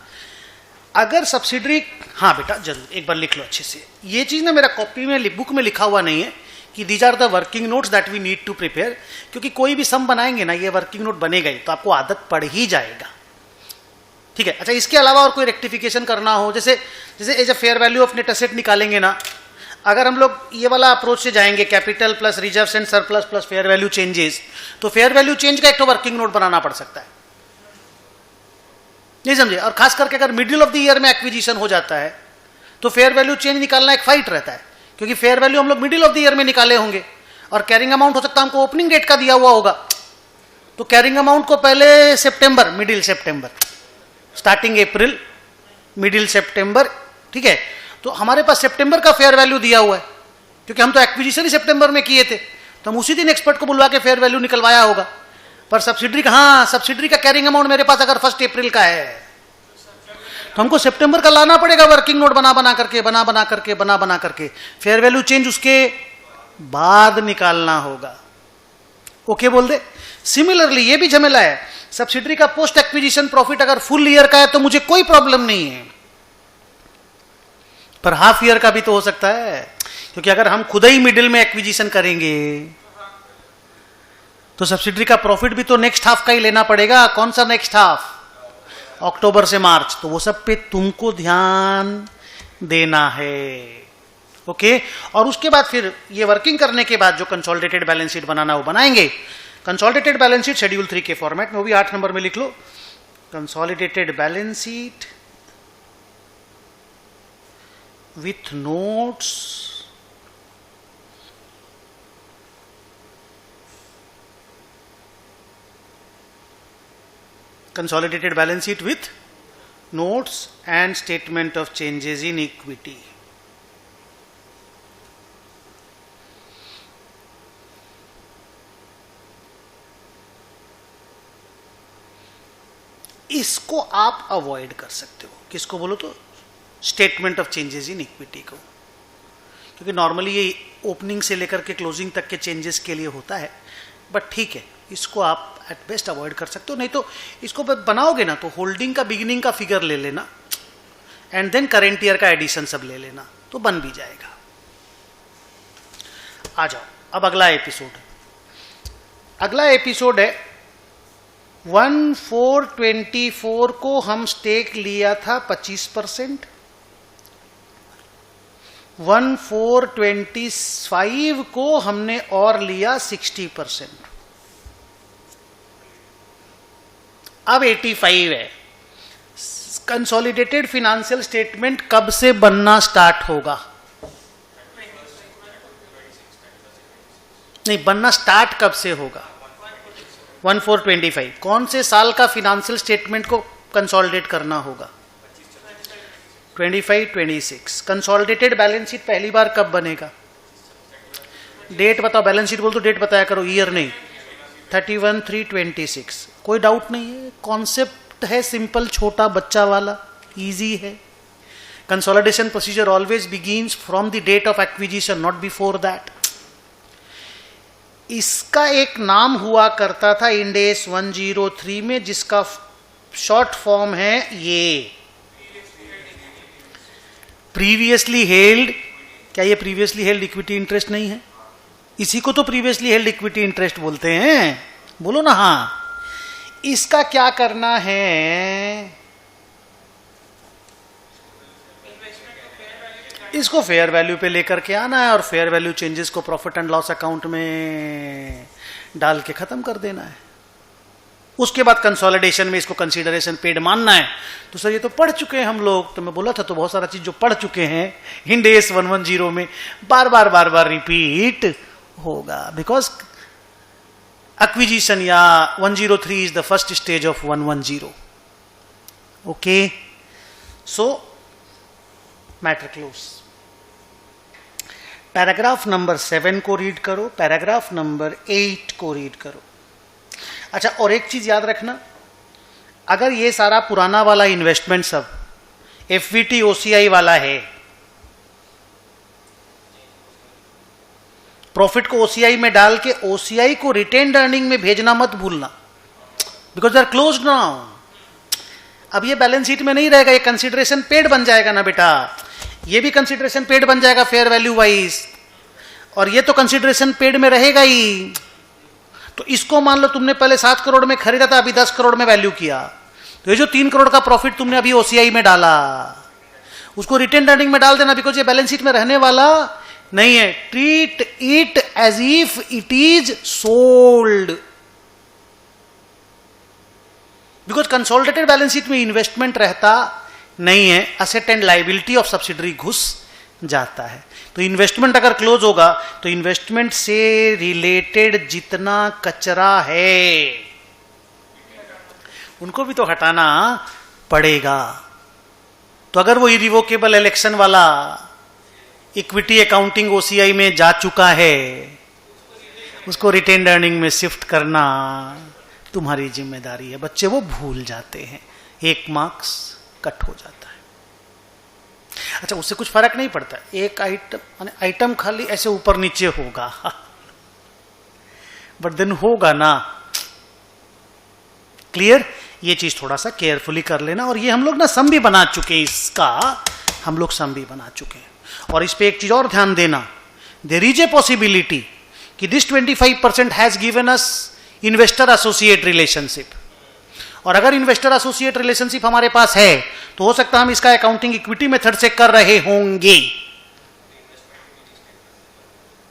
अगर सब्सिडरी, हाँ बेटा जरूर एक बार लिख लो अच्छे से। ये चीज ना मेरा कॉपी में, बुक में लिखा हुआ नहीं है कि these are the working notes that we need to prepare, क्योंकि कोई भी सम बनाएंगे ना ये वर्किंग नोट बनेगा ही, तो आपको आदत पड़ ही जाएगा। ठीक है, अच्छा इसके अलावा और कोई रेक्टिफिकेशन करना हो, जैसे as a fair value of net asset निकालेंगे ना, अगर हम लोग ये वाला अप्रोच से जाएंगे, capital plus reserves and surplus plus fair value changes, तो फेयर वैल्यू चेंज का एक तो वर्किंग नोट बनाना पड़ सकता है, नहीं समझे? और खास करके अगर मिडिल ऑफ द ईयर में एक्विजिशन हो जाता है तो फेयर वैल्यू चेंज निकालना एक फाइट रहता है, क्योंकि फेयर वैल्यू हम लोग मिडिल ऑफ द ईयर में निकाले होंगे और कैरिंग अमाउंट हो सकता है हमको ओपनिंग डेट का दिया हुआ होगा, तो कैरिंग अमाउंट को पहले सितंबर, मिडिल सितंबर, स्टार्टिंग अप्रैल, मिडिल सितंबर, ठीक है, तो हमारे पास सितंबर का फेयर वैल्यू दिया हुआ है, क्योंकि हम तो एक्विजिशन ही सितंबर में किए थे, तो हम उसी दिन एक्सपर्ट को बुलवा के फेयर वैल्यू निकलवाया होगा। पर सब्सिडरी का, हाँ सब्सिडरी का कैरिंग अमाउंट मेरे पास अगर 1 अप्रैल का है तो हमको सितंबर का लाना पड़ेगा, वर्किंग नोट बना बना करके फेयर वैल्यू चेंज उसके बाद निकालना होगा। ओके बोल दे। सिमिलरली ये भी झमेला है, सब्सिडरी का पोस्ट एक्विजिशन प्रॉफिट अगर फुल ईयर का है तो मुझे कोई प्रॉब्लम नहीं है, पर हाफ ईयर का भी तो हो सकता है, क्योंकि अगर हम खुद ही मिडिल में एक्विजिशन करेंगे तो सब्सिडरी का प्रॉफिट भी तो नेक्स्ट हाफ का ही लेना पड़ेगा। कौन सा नेक्स्ट हाफ? अक्टूबर से मार्च। तो वो सब पे तुमको ध्यान देना है। ओके, और उसके बाद फिर ये वर्किंग करने के बाद जो कंसोलिडेटेड बैलेंस शीट बनाना वो बनाएंगे। कंसोलिडेटेड बैलेंस शीट शेड्यूल 3 के फॉर्मेट में, वो भी 8 नंबर में लिख लो। Consolidated balance sheet with notes consolidated balance sheet with notes and statement of changes in equity। इसको आप अवॉइड कर सकते हो। किसको बोलो तो? Statement of changes in equity को, क्योंकि नॉर्मली ये ओपनिंग से लेकर के क्लोजिंग तक के चेंजेस के लिए होता है, बट ठीक है, इसको आप एट बेस्ट अवॉइड कर सकते हो। नहीं तो इसको बनाओगे ना तो होल्डिंग का बिगिनिंग का फिगर ले लेना एंड देन करेंट ईयर का एडिशन सब ले लेना, तो बन भी जाएगा। आ जाओ अब अगला एपिसोड। अगला एपिसोड है 1424 को हम स्टेक लिया था 25%, 1425 को हमने और लिया 60%, अब 85 है। कंसोलिडेटेड फिनेंशियल स्टेटमेंट कब से बनना स्टार्ट होगा? नहीं, बनना स्टार्ट कब से होगा? 1425। कौन से साल का फिनेंशियल स्टेटमेंट को कंसोलिडेट करना होगा? 25-26। कंसोलिडेटेड बैलेंस शीट पहली बार कब बनेगा? डेट बताओ, बैलेंस शीट बोल तो डेट बताया करो, ईयर नहीं। 31/3/26। कोई डाउट नहीं है, कॉन्सेप्ट है सिंपल, छोटा बच्चा वाला, इजी है। Consolidation procedure always begins from the date of acquisition, not before that. इसका एक नाम हुआ करता था इंड AS 103 में, जिसका शॉर्ट फॉर्म है ये प्रीवियसली हेल्ड। क्या ये प्रीवियसली हेल्ड इक्विटी इंटरेस्ट नहीं है? इसी को तो प्रीवियसली हेल्ड इक्विटी इंटरेस्ट बोलते हैं, बोलो ना हाँ। इसका क्या करना है? इसको फेयर वैल्यू पे लेकर के आना है और फेयर वैल्यू चेंजेस को प्रॉफिट एंड लॉस अकाउंट में डाल के खत्म कर देना है। उसके बाद कंसोलिडेशन में इसको कंसीडरेशन पेड मानना है। तो सर ये तो पढ़ चुके हैं हम लोग, तो मैं बोला था तो बहुत सारा चीज जो पढ़ चुके हैं इंड AS 110 में बार बार रिपीट होगा, बिकॉज एक्विजिशन या 103 is the first stage of 110। Okay, so matter close. Paragraph number 7 को रीड करो, पैराग्राफ नंबर 8 को रीड करो। अच्छा, और एक चीज याद रखना, अगर ये सारा पुराना वाला इन्वेस्टमेंट सब FVT OCI वाला है, प्रॉफिट को OCI में डाल के OCI को रिटेन्ड अर्निंग में भेजना मत भूलना, because they are closed now. अब ये बैलेंस शीट में नहीं रहेगा, ये कंसिडरेशन पेड बन जाएगा ना बेटा, ये भी कंसिडरेशन पेड बन जाएगा फेयर वैल्यू वाइज, और ये तो कंसिडरेशन पेड में रहेगा ही। तो इसको मान लो तुमने पहले 7 करोड़ में खरीदा था, अभी 10 करोड़ में वैल्यू किया, तो ये जो 3 करोड़ का प्रॉफिट तुमने अभी OCI में डाला उसको रिटेन्ड अर्निंग में डाल देना, बिकॉज ये बैलेंस शीट में रहने वाला नहीं है। Treat it as if it is sold, because consolidated balance sheet में इन्वेस्टमेंट रहता नहीं है, asset and liability of subsidiary घुस जाता है। तो इन्वेस्टमेंट अगर क्लोज होगा तो इन्वेस्टमेंट से रिलेटेड जितना कचरा है उनको भी तो हटाना पड़ेगा। तो अगर वो इरिवोकेबल इलेक्शन वाला इक्विटी अकाउंटिंग OCI में जा चुका है, उसको रिटेन्ड अर्निंग में शिफ्ट करना तुम्हारी जिम्मेदारी है। बच्चे वो भूल जाते हैं, 1 मार्क्स कट हो जाता है। अच्छा, उससे कुछ फर्क नहीं पड़ता, एक आइटम खाली ऐसे ऊपर नीचे होगा, बट देन होगा ना। क्लियर? ये चीज थोड़ा सा केयरफुली कर लेना। और ये हम लोग ना सम भी बना चुके हैं, इसका हम लोग सम भी बना चुके हैं। और इस पे एक चीज और ध्यान देना, देयर इज ए पॉसिबिलिटी कि this 25% has given us investor associate relationship. और अगर इन्वेस्टर एसोसिएट रिलेशनशिप हमारे पास है तो हो सकता है हम इसका अकाउंटिंग इक्विटी मेथड से कर रहे होंगे,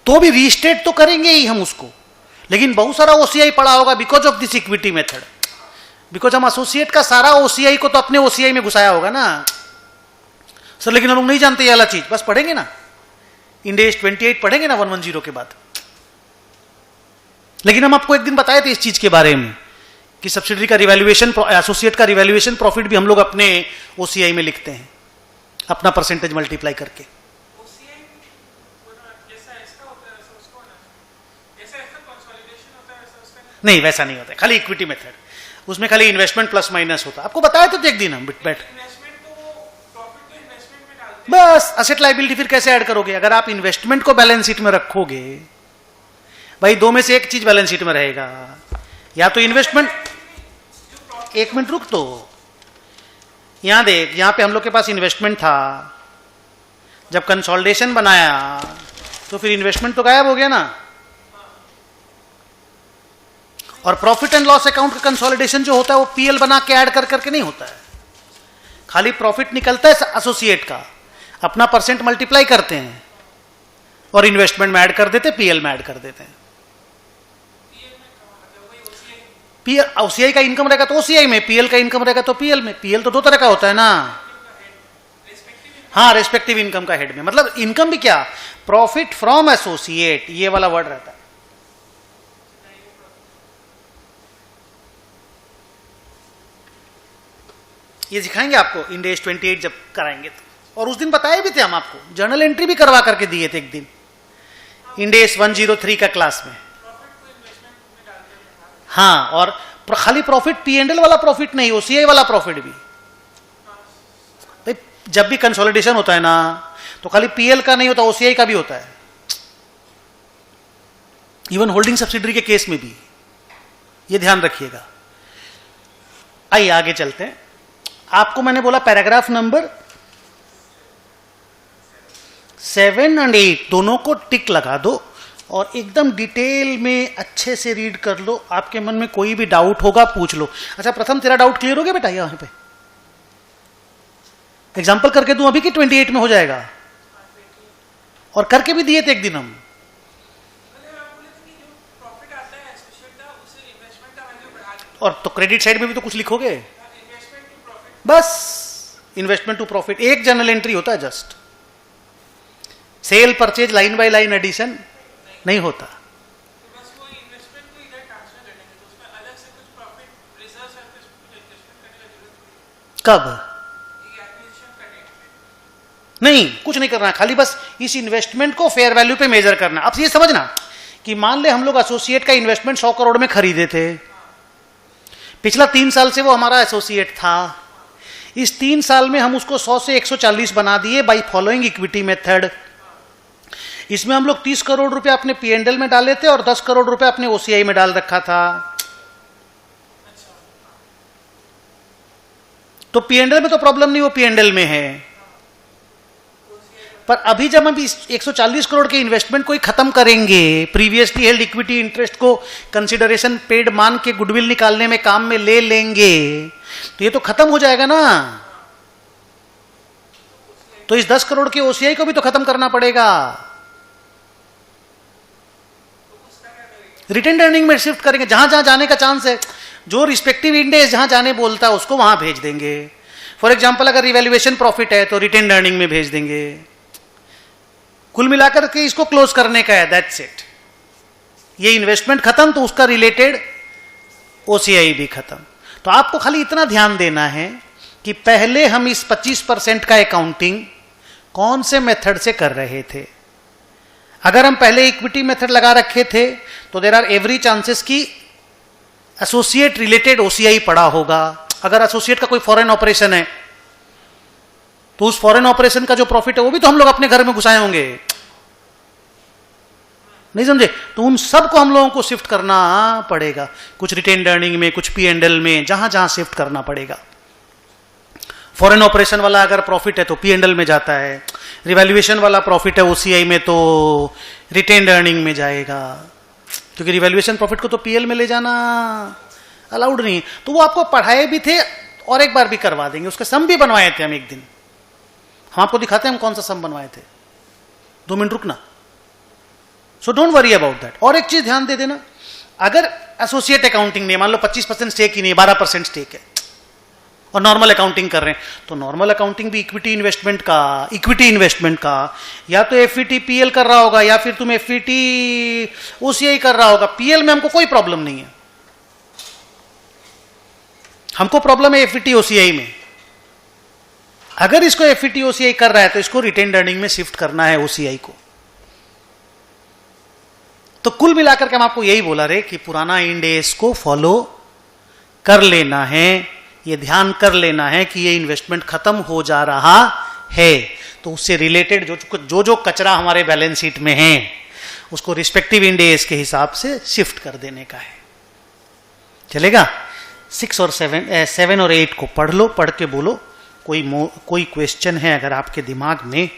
तो भी रीस्टेट तो करेंगे ही हम उसको, लेकिन बहुत सारा ओसीआई पड़ा होगा because of this equity method. Because हम एसोसिएट का सारा ओसीआई को तो अपने ओसीआई में घुसाया होगा ना सर, लेकिन हम लोग नहीं जानते ये वाला चीज, बस पढ़ेंगे ना इंड AS 28 पढ़ेंगे ना 110 के बाद। लेकिन हम आपको एक दिन बताए थे इस चीज के बारे में कि सब्सिडरी का रिवैल्यूएशन, एसोसिएट का रिवैल्यूएशन प्रॉफिट भी हम लोग अपने ओसीआई में लिखते हैं, अपना परसेंटेज मल्टीप्लाई करके। नहीं, वैसा नहीं होता है, खाली इक्विटी मेथड, उसमें खाली इन्वेस्टमेंट प्लस माइनस होता है। आपको बताया तो एक दिन हम बैठ बस असेट लायबिलिटी फिर कैसे ऐड करोगे? अगर आप इन्वेस्टमेंट को बैलेंस शीट में रखोगे, भाई दो में से एक चीज बैलेंस शीट में रहेगा, या तो इन्वेस्टमेंट। एक मिनट रुक, तो यहां देख, यहां पे हम लोग के पास इन्वेस्टमेंट था, जब कंसोलिडेशन बनाया तो फिर इन्वेस्टमेंट तो गायब हो गया ना। और प्रॉफिट एंड लॉस अकाउंट का कंसोलिडेशन जो होता है वो पीएल बना के ऐड कर करके नहीं होता है, खाली प्रॉफिट निकलता है एसोसिएट का, अपना परसेंट मल्टीप्लाई करते हैं और इन्वेस्टमेंट में ऐड कर देते, पीएल में ऐड कर देते हैं। ओसीआई का इनकम रहेगा तो ओसीआई में, पीएल का इनकम रहेगा तो पीएल में। पीएल तो दो तरह का होता है ना, हाँ, रेस्पेक्टिव इनकम का हेड में, मतलब इनकम भी क्या, प्रॉफिट फ्रॉम एसोसिएट, ये वाला वर्ड रहता है। ये सिखाएंगे आपको इंड AS 28 जब कराएंगे तो। और उस दिन बताए भी थे हम आपको, जर्नल एंट्री भी करवा करके दिए थे एक दिन इंड AS 103 का क्लास में। हाँ, और खाली प्रॉफिट P&L वाला प्रॉफिट नहीं, ओसीआई वाला प्रॉफिट भी। भाई जब भी कंसोलिडेशन होता है ना तो खाली पीएल का नहीं होता, ओसीआई का भी होता है, इवन होल्डिंग सब्सिडरी के केस में भी, ये ध्यान रखिएगा। आइए आगे चलते हैं। आपको मैंने बोला पैराग्राफ नंबर 7 और 8 दोनों को टिक लगा दो और एकदम डिटेल में अच्छे से रीड कर लो। आपके मन में कोई भी डाउट होगा पूछ लो। अच्छा, प्रथम तेरा डाउट क्लियर हो गया बेटा? यहां पे एग्जांपल करके दूं अभी कि 28 में हो जाएगा? और करके भी दिए थे एक दिन हम। और तो क्रेडिट साइड में भी तो कुछ लिखोगे, बस इन्वेस्टमेंट टू प्रॉफिट, एक जर्नल एंट्री होता है just. Sale purchase line by line addition नहीं होता। कब? नहीं, कुछ नहीं करना, खाली बस इस इन्वेस्टमेंट को फेयर वैल्यू पे मेजर करना। अब ये समझना कि मान ले हम लोग एसोसिएट का इन्वेस्टमेंट 100 करोड़ में खरीदे थे, पिछला 3 साल से वो हमारा एसोसिएट था, इस 3 साल में हम उसको 100 से 140 बना दिए बाई फॉलोइंग इक्विटी मेथड। इसमें हम लोग 30 करोड़ रुपए अपने P&L में डाले थे और 10 करोड़ रुपए अपने ओसीआई में डाल रखा था। तो P&L में तो प्रॉब्लम नहीं, वो P&L में है। पर अभी जब हम 140 करोड़ के इन्वेस्टमेंट को ही खत्म करेंगे, प्रीवियसली हेल्ड इक्विटी इंटरेस्ट को कंसिडरेशन पेड मान के गुडविल निकालने में काम में ले लेंगे, तो ये तो खत्म हो जाएगा ना। तो इस 10 करोड़ के ओसीआई को भी तो खत्म करना पड़ेगा। रिटेन अर्निंग में शिफ्ट करेंगे, जहां जहां जाने का चांस है, जो रिस्पेक्टिव इंडेक्स जहां जाने बोलता है उसको वहां भेज देंगे। फॉर एग्जांपल अगर रिवैल्यूएशन प्रॉफिट है तो रिटेन अर्निंग में भेज देंगे। कुल मिलाकर के इसको क्लोज करने का है, दैट्स इट। ये इन्वेस्टमेंट खत्म तो उसका रिलेटेड ओसीआई भी खत्म। तो आपको खाली इतना ध्यान देना है कि पहले हम इस 25% का अकाउंटिंग कौन से मेथड से कर रहे थे। अगर हम पहले इक्विटी मेथड लगा रखे थे तो देयर आर एवरी चांसेस की एसोसिएट रिलेटेड ओसीआई पड़ा होगा। अगर एसोसिएट का कोई फॉरेन ऑपरेशन है तो उस फॉरेन ऑपरेशन का जो प्रॉफिट है वो भी तो हम लोग अपने घर में घुसाए होंगे, नहीं समझे? तो उन सब को हम लोगों को शिफ्ट करना पड़ेगा, कुछ रिटेन्ड अर्निंग में, कुछ P&L में, जहां जहां शिफ्ट करना पड़ेगा। फॉरेन ऑपरेशन वाला अगर प्रॉफिट है तो P&L में जाता है, रिवैल्यूएशन वाला प्रॉफिट है OCI में तो रिटेन्ड अर्निंग में जाएगा, क्योंकि रिवैल्यूएशन प्रॉफिट को तो PL में ले जाना अलाउड नहीं है। तो वो आपको पढ़ाए भी थे और एक बार भी करवा देंगे, उसके सम भी बनवाए थे हम एक दिन, हम आपको दिखाते हैं हम कौन सा सम बनवाए थे। 2 मिनट रुकना। So don't worry about that. और एक चीज ध्यान दे देना, अगर एसोसिएट अकाउंटिंग नहीं, मान लो 25% स्टेक ही नहीं, 12% स्टेक है और नॉर्मल अकाउंटिंग कर रहे हैं, तो नॉर्मल अकाउंटिंग भी इक्विटी इन्वेस्टमेंट का या तो FVT PL कर रहा होगा या फिर तुम FVT OCI कर रहा होगा। PL में हमको कोई प्रॉब्लम नहीं है, हमको प्रॉब्लम है FVT OCI में। अगर इसको FVT OCI कर रहा है तो इसको रिटेन्ड अर्निंग में शिफ्ट करना है OCI को। तो कुल मिलाकर के हम आपको यही बोला रे कि पुराना इंड एस को फॉलो कर लेना है, ये ध्यान कर लेना है कि ये इन्वेस्टमेंट खत्म हो जा रहा है, तो उससे रिलेटेड जो कचरा हमारे बैलेंस शीट में है उसको रिस्पेक्टिव इंड एस के हिसाब से शिफ्ट कर देने का है। चलेगा? 6 और 7 और 8 को पढ़ लो, पढ़ के बोलो कोई क्वेश्चन है अगर आपके दिमाग में।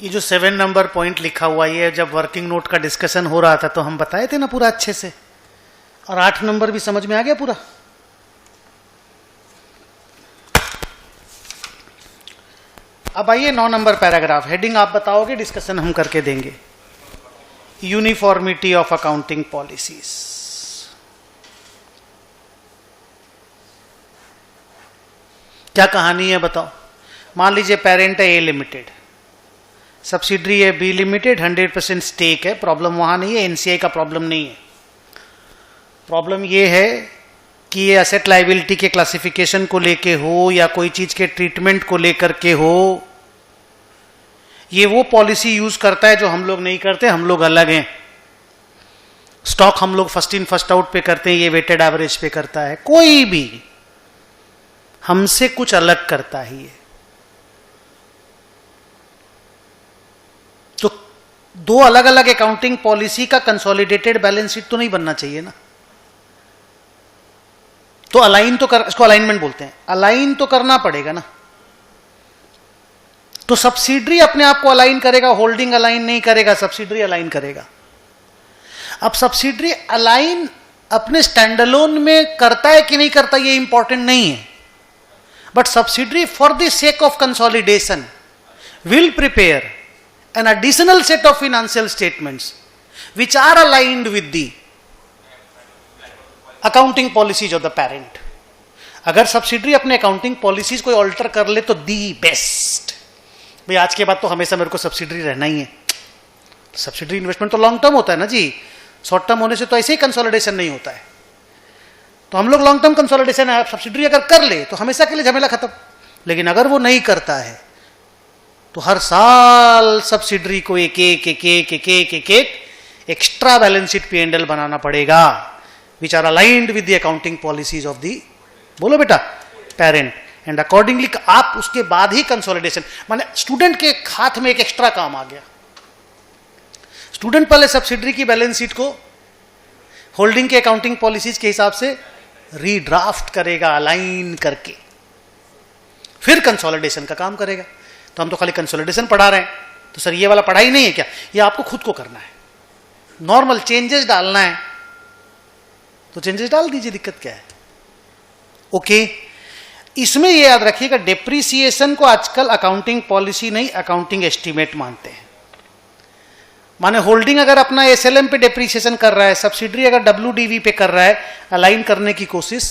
ये जो 7 नंबर पॉइंट लिखा हुआ, ये जब वर्किंग नोट का डिस्कशन हो रहा था तो हम बताए थे ना पूरा अच्छे से, और 8 नंबर भी समझ में आ गया पूरा। अब आइए 9 नंबर पैराग्राफ, हेडिंग आप बताओगे, डिस्कशन हम करके देंगे। Uniformity of accounting policies. क्या कहानी है बताओ? मान लीजिए पेरेंट है A लिमिटेड, सब्सिडरी है B लिमिटेड, 100% स्टेक है। प्रॉब्लम वहां नहीं है, NCI का प्रॉब्लम नहीं है। प्रॉब्लम ये है कि ये एसेट लायबिलिटी के क्लासिफिकेशन को लेके हो या कोई चीज के ट्रीटमेंट को लेकर के हो, ये वो पॉलिसी यूज करता है जो हम लोग नहीं करते, हम लोग अलग हैं। स्टॉक हम लोग फर्स्ट इन फर्स्ट आउट पे करते हैं, ये वेटेड एवरेज पे करता है। कोई भी हमसे कुछ अलग करता ही है। तो 2 अलग अलग अकाउंटिंग पॉलिसी का कंसोलिडेटेड बैलेंस शीट तो नहीं बनना चाहिए ना। तो अलाइन तो कर, इसको अलाइनमेंट बोलते हैं, अलाइन तो करना पड़ेगा ना। तो सब्सिडरी अपने आप को अलाइन करेगा, होल्डिंग अलाइन नहीं करेगा, सब्सिडरी अलाइन करेगा। अब सब्सिडरी अलाइन अपने स्टैंडअलोन में करता है कि नहीं करता ये इंपॉर्टेंट नहीं है, but subsidiary for the sake of consolidation will prepare an additional set of financial statements which are aligned with the accounting policies of the parent. अगर सब्सिडरी अपने अकाउंटिंग पॉलिसीज को ऑल्टर कर ले तो दी बेस्ट। भाई आज के बाद तो हमेशा मेरे को सब्सिडरी रहना ही है। सब्सिडरी इन्वेस्टमेंट तो लॉन्ग टर्म होता है ना जी, शॉर्ट टर्म होने से तो ऐसे ही कंसोलिडेशन नहीं होता है। तो हम लोग लॉन्ग टर्म कंसोलिडेशन सब्सिडरी अगर कर ले तो हमेशा के लिए झमेला खत्म। लेकिन अगर वो नहीं करता है तो हर साल सब्सिडरी को एक एक्स्ट्रा बैलेंस शीट P&L बनाना पड़ेगा, which are aligned with the accounting policies of the, बोलो बेटा, पेरेंट। एंड अकॉर्डिंगली आप उसके बाद ही कंसोलिडेशन, माने स्टूडेंट के हाथ में एक एक्स्ट्रा काम आ गया। स्टूडेंट पहले सब्सिडरी की बैलेंस शीट को होल्डिंग के अकाउंटिंग पॉलिसीज के हिसाब से रीड्राफ्ट करेगा, अलाइन करके, फिर कंसोलिडेशन का काम करेगा। तो हम तो खाली कंसोलिडेशन पढ़ा रहे हैं, तो सर ये वाला पढ़ाई नहीं है क्या? ये आपको खुद को करना है, नॉर्मल चेंजेस डालना है तो चेंजेस डाल दीजिए, दिक्कत क्या है? ओके। इसमें ये याद रखिएगा, डेप्रीसिएशन को आजकल अकाउंटिंग पॉलिसी नहीं, अकाउंटिंग एस्टीमेट मानते हैं। माने होल्डिंग अगर अपना एसएलएम पे डेप्रीसिएशन कर रहा है, सब्सिडरी अगर डब्ल्यूडीवी पे कर रहा है, अलाइन करने की कोशिश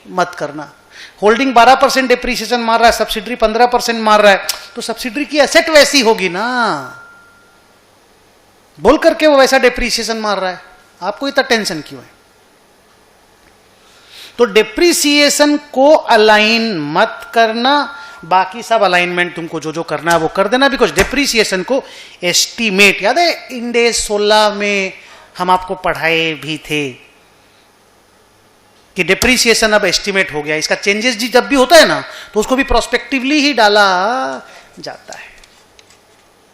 मत करना। होल्डिंग 12% डेप्रीसिएशन मार रहा है, सब्सिडरी 15% मार रहा है, तो सब्सिडरी की एसेट वैसी होगी ना, बोल करके वो वैसा डेप्रीसिएशन मार रहा है, आपको इतना टेंशन क्यों है? तो डेप्रीसिएशन को अलाइन मत करना, बाकी सब अलाइनमेंट तुमको जो जो करना है वो कर देना, बिकॉज डेप्रीसिएशन को एस्टीमेट, याद है इंड AS 16 में हम आपको पढ़ाए भी थे कि डेप्रीसिएशन अब एस्टीमेट हो गया, इसका चेंजेस जब भी होता है ना तो उसको भी प्रोस्पेक्टिवली ही डाला जाता है।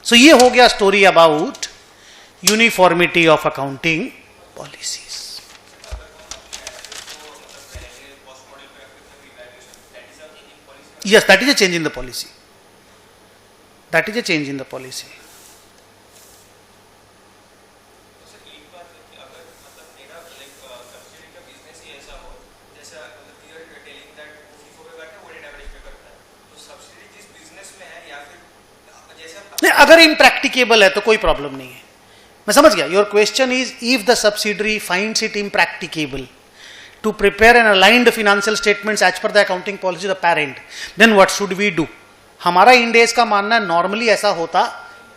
सो ये हो गया story about uniformity of accounting policies. Yes, that is a change in the policy. That is a change in the policy. नहीं, अगर इम्प्रैक्टिकेबल है तो कोई प्रॉब्लम नहीं है, मैं समझ गया। Your question is if the subsidiary finds it impracticable to prepare an aligned financial statements as per the accounting policy of the parent, then what should we do? हमारा इंड AS का मानना normally ऐसा होता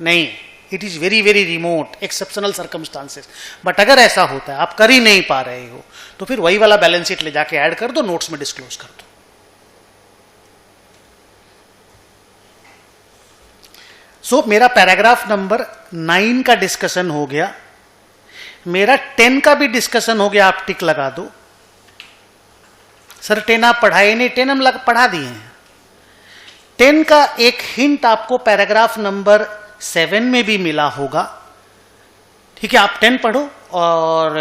नहीं, it is very very remote exceptional circumstances, but अगर ऐसा होता है, आप कर ही नहीं पा रहे हो, तो फिर वही वाला बैलेंस शीट ले जाके ऐड कर दो, नोट्स में डिस्क्लोज कर दो। सो मेरा पैराग्राफ नंबर 9 का डिस्कशन हो गया, मेरा 10 का भी डिस्कशन हो गया, आप टिक लगा दो। सर 10 आप पढ़ाए नहीं, 10 हम पढ़ा दिए हैं। 10 का एक हिंट आपको पैराग्राफ नंबर 7 में भी मिला होगा, ठीक है? आप 10 पढ़ो और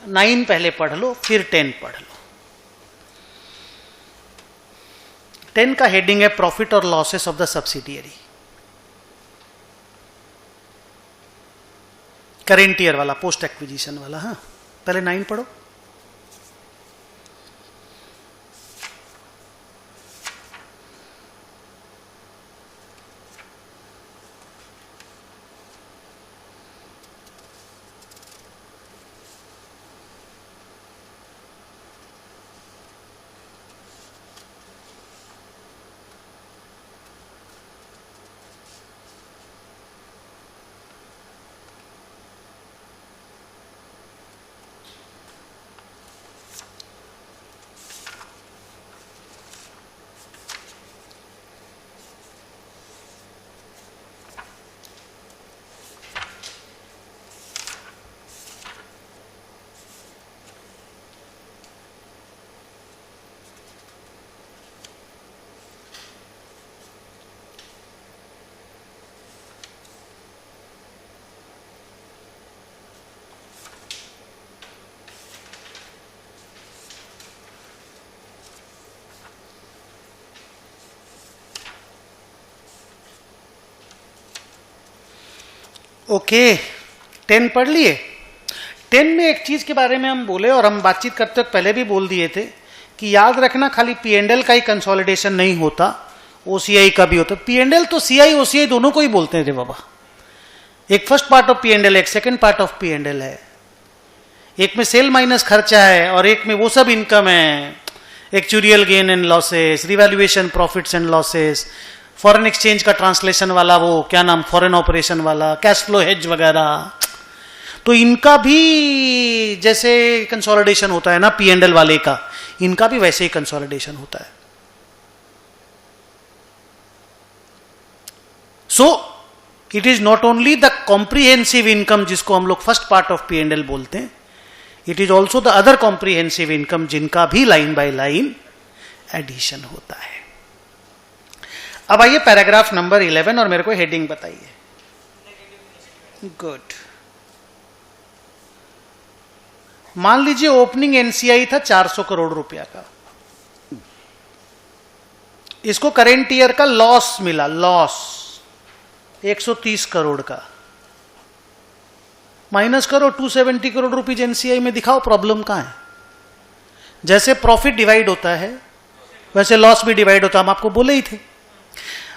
9 पहले पढ़ लो, फिर 10 पढ़ लो। 10 का हेडिंग है प्रॉफिट और losses of the subsidiary, current year वाला, पोस्ट एक्विजिशन वाला। हाँ, पहले 9 पढ़ो। ओके, 10 पढ़ लिए। 10 में एक चीज के बारे में हम बोले और हम बातचीत करते वक्त पहले भी बोल दिए थे कि याद रखना खाली P&L का ही कंसोलिडेशन नहीं होता, OCI का भी होता। P&L तो CI OCI दोनों को ही बोलते हैं रे बाबा, एक फर्स्ट पार्ट ऑफ P&L, एक सेकंड पार्ट ऑफ P&L है, एक में सेल माइनस खर्चा है और एक में वो सब इनकम है, actuarial gain and losses, revaluation profits and losses, foreign exchange का ट्रांसलेशन वाला, वो क्या नाम, फॉरेन ऑपरेशन वाला, कैश फ्लो हेज वगैरह। तो इनका भी जैसे कंसोलिडेशन होता है ना P&L वाले का, इनका भी वैसे ही कंसोलिडेशन होता है। So it is not only the comprehensive income जिसको हम लोग फर्स्ट पार्ट ऑफ P&L बोलते हैं, it is also the other comprehensive income जिनका भी लाइन बाय लाइन एडिशन होता है। अब आइए पैराग्राफ नंबर 11 और मेरे को हेडिंग बताइए। गुड। मान लीजिए ओपनिंग एनसीआई था 400 करोड़ रुपया का, इसको करेंट ईयर का लॉस मिला, लॉस 130 करोड़ का। माइनस करो 270 करोड़ रुपीज एनसीआई में, दिखाओ प्रॉब्लम कहां है। जैसे प्रॉफिट डिवाइड होता है वैसे लॉस भी डिवाइड होता है, हम आपको बोले ही थे।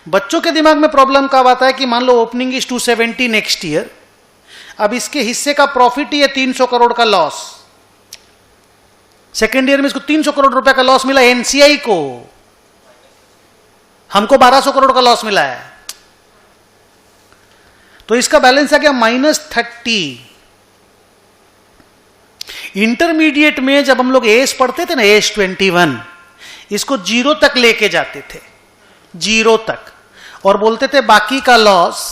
बच्चों के दिमाग में प्रॉब्लम कब आता है कि मान लो ओपनिंग इज 270 नेक्स्ट ईयर, अब इसके हिस्से का प्रॉफिट ही है 300 करोड़ का लॉस। सेकेंड ईयर में इसको 300 करोड़ रुपए का लॉस मिला एनसीआई को, हमको 1200 करोड़ का लॉस मिला है, तो इसका बैलेंस आ गया -30। इंटरमीडिएट में जब हम लोग एस पढ़ते थे ना, एस 21, इसको 0 तक लेके जाते थे, 0 तक, और बोलते थे बाकी का लॉस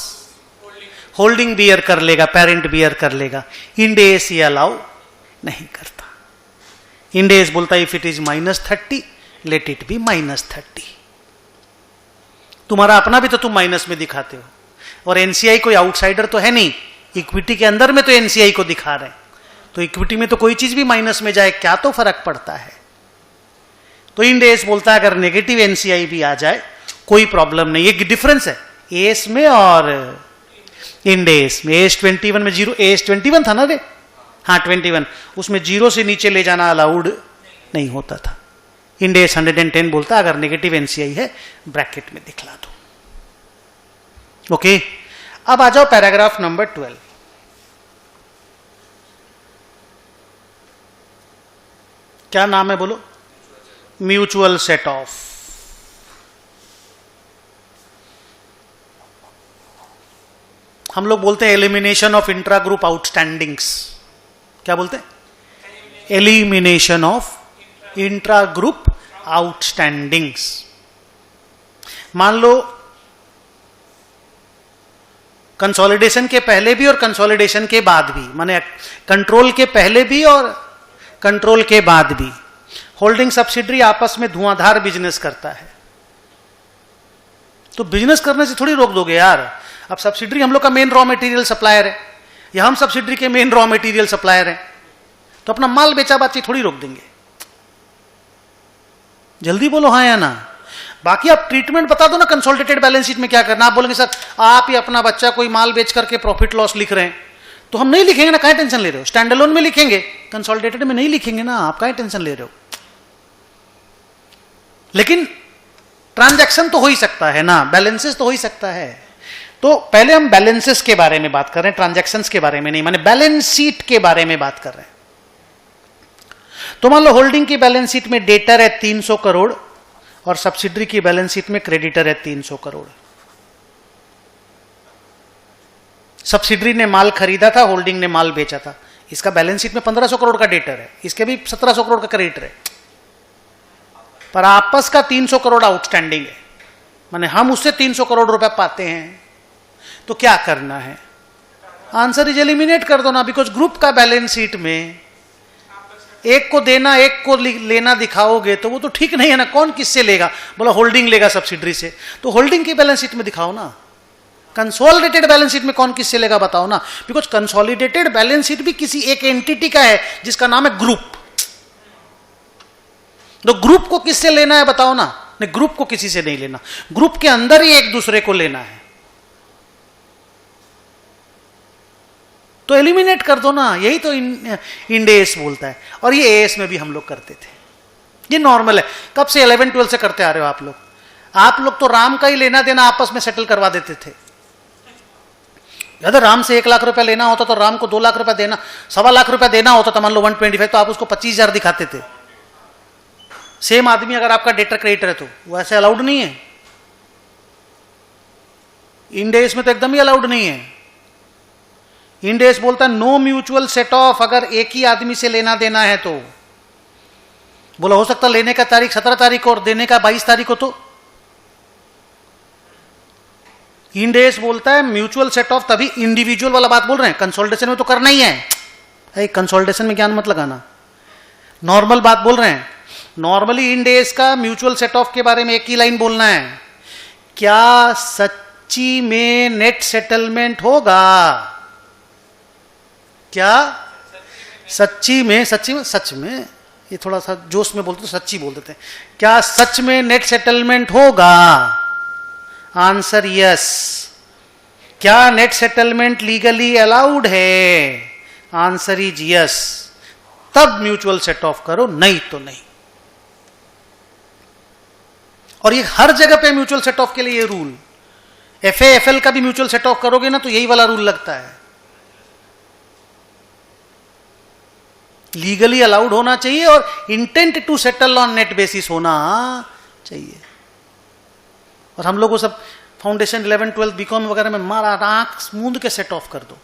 होल्डिंग बियर कर लेगा, पेरेंट बियर कर लेगा। इंड एस ये अलाउ नहीं करता। इंड एस बोलता है if it is -30 let it be -30। तुम्हारा अपना भी तो तुम माइनस में दिखाते हो, और एनसीआई कोई आउटसाइडर तो है नहीं, इक्विटी के अंदर में तो एनसीआई को दिखा रहे हैं, तो इक्विटी में तो कोई चीज भी माइनस में जाए क्या तो फर्क पड़ता है। तो इंड एस बोलता है अगर नेगेटिव एनसीआई भी आ जाए कोई प्रॉब्लम नहीं। ये डिफरेंस है एस में और इंड एस में। एस 21 में 0, एस 21 था ना रे, हाँ 21, उसमें 0 से नीचे ले जाना अलाउड नहीं होता था। इंड एस 110 बोलता है अगर नेगेटिव एनसीआई है ब्रैकेट में दिखला दो। ओके, अब आ जाओ पैराग्राफ नंबर 12। क्या नाम है बोलो? Mutual set of. हम लोग बोलते हैं elimination of intra group outstandings. क्या बोलते हैं? Elimination of intra group outstandings. मान लो कंसोलिडेशन के पहले भी और कंसोलिडेशन के बाद भी, माने कंट्रोल के पहले भी और कंट्रोल के बाद भी होल्डिंग सब्सिडरी आपस में धुआंधार बिजनेस करता है, तो बिजनेस करने से थोड़ी रोक दोगे यार। अब सब्सिडरी हम लोग का मेन रॉ मटेरियल सप्लायर है, या हम सब्सिडरी के मेन रॉ मटेरियल सप्लायर हैं, तो अपना माल बेचा बाची थोड़ी रोक देंगे। जल्दी बोलो हाँ या ना। बाकी आप ट्रीटमेंट बता दो ना कंसोलिडेटेड बैलेंस शीट में क्या करना। आप बोलेंगे सर आप ही अपना बच्चा कोई माल बेच करके प्रॉफिट लॉस लिख रहे हैं, तो हम नहीं लिखेंगे ना, काहे टेंशन ले रहे हो? स्टैंड अलोन में लिखेंगे, कंसोलिडेटेड में नहीं लिखेंगे ना, आप काहे टेंशन ले रहे हो? लेकिन ट्रांजैक्शन तो हो ही सकता है ना, बैलेंसेस तो हो ही सकता है। तो पहले हम बैलेंसेस के बारे में बात कर रहे हैं, ट्रांजैक्शंस के बारे में नहीं, माने बैलेंस शीट के बारे में बात कर रहे हैं। तो मान लो होल्डिंग की बैलेंस शीट में डेटर है 300 करोड़ और सब्सिडरी की बैलेंस शीट में क्रेडिटर है 300 करोड़। सब्सिडरी ने माल खरीदा था, होल्डिंग ने माल बेचा था। इसका बैलेंस शीट में 1500 करोड़ का डेटर है, इसके भी 1700 करोड़ का क्रेडिटर है, पर आपस का 300 करोड़ आउटस्टैंडिंग है, माने हम उससे 300 करोड़ रुपए पाते हैं। तो क्या करना है? आंसर इज एलिमिनेट कर दो ना, बिकॉज ग्रुप का बैलेंस शीट में एक को देना एक को लेना दिखाओगे तो वो तो ठीक नहीं है ना। कौन किससे लेगा? बोला होल्डिंग लेगा सब्सिडरी से, तो होल्डिंग की बैलेंस शीट में दिखाओ ना। कंसोलिडेटेड बैलेंस शीट में कौन किससे लेगा बताओ ना, बिकॉज कंसोलिडेटेड बैलेंस शीट भी किसी एक एंटिटी का है जिसका नाम है ग्रुप। तो ग्रुप को किससे लेना है बताओ ना? नहीं, ग्रुप को किसी से नहीं लेना, ग्रुप के अंदर ही एक दूसरे को लेना है। तो एलिमिनेट कर दो ना, यही तो इंड एस बोलता है। और ये एएस में भी हम लोग करते थे, ये नॉर्मल है। कब से? 11-12 से करते आ रहे हो आप लोग। आप लोग तो राम का ही लेना देना आपस में सेटल करवा देते थे। अगर राम से 1 लाख रुपया लेना होता तो राम को 2 लाख रुपया देना, 1.25 लाख रुपया देना होता तो मान लो 125, तो आप उसको 25,000 दिखाते थे। सेम आदमी अगर आपका डेटर क्रेडिटर है तो वो ऐसे अलाउड नहीं है। इंड एस में तो एकदम ही अलाउड नहीं है। इंड एस बोलता है नो म्यूचुअल सेट ऑफ, अगर एक ही आदमी से लेना देना है तो। बोला हो सकता लेने का तारीख 17 तारीख को और देने का 22 तारीख को, तो इंड एस बोलता है म्यूचुअल सेट ऑफ तभी इंडिविजुअल वाला बात बोल रहे हैं, कंसोलिडेशन में तो करना ही है। कंसोलिडेशन में ज्ञान मत लगाना, नॉर्मल बात बोल रहे हैं। नॉर्मली इन डेज का म्यूचुअल सेट ऑफ के बारे में एक ही लाइन बोलना है, क्या सच्ची में नेट सेटलमेंट होगा? क्या सच्ची में सच में, ये थोड़ा सा जोश में बोलते तो सच्ची बोल देते हैं, क्या सच में नेट सेटलमेंट होगा? Answer yes. क्या नेट सेटलमेंट लीगली अलाउड है? Answer is yes. तब म्यूचुअल सेट ऑफ करो, नहीं तो नहीं। और ये हर जगह पे म्यूचुअल सेट ऑफ के लिए ये रूल, एफएएफएल का भी म्यूचुअल सेट ऑफ करोगे ना तो यही वाला रूल लगता है, लीगली अलाउड होना चाहिए और intent to settle on net basis होना चाहिए। और हम लोग को सब फाउंडेशन 11, 12, बीकॉम वगैरह में मारा आंख मूंद के सेट ऑफ कर दो।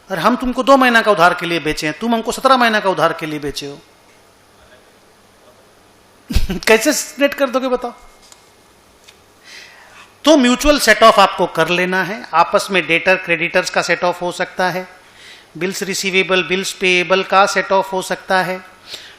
और हम तुमको 2 महीना का उधार के लिए बेचे हैं, तुम हमको 17 महीना का उधार के लिए बेचे हो। कैसे नेट कर दोगे बताओ? तो म्यूचुअल सेट ऑफ आपको कर लेना है। आपस में डेटर क्रेडिटर्स का सेट ऑफ हो सकता है, बिल्स रिसीवेबल बिल्स पेएबल का सेट ऑफ हो सकता है,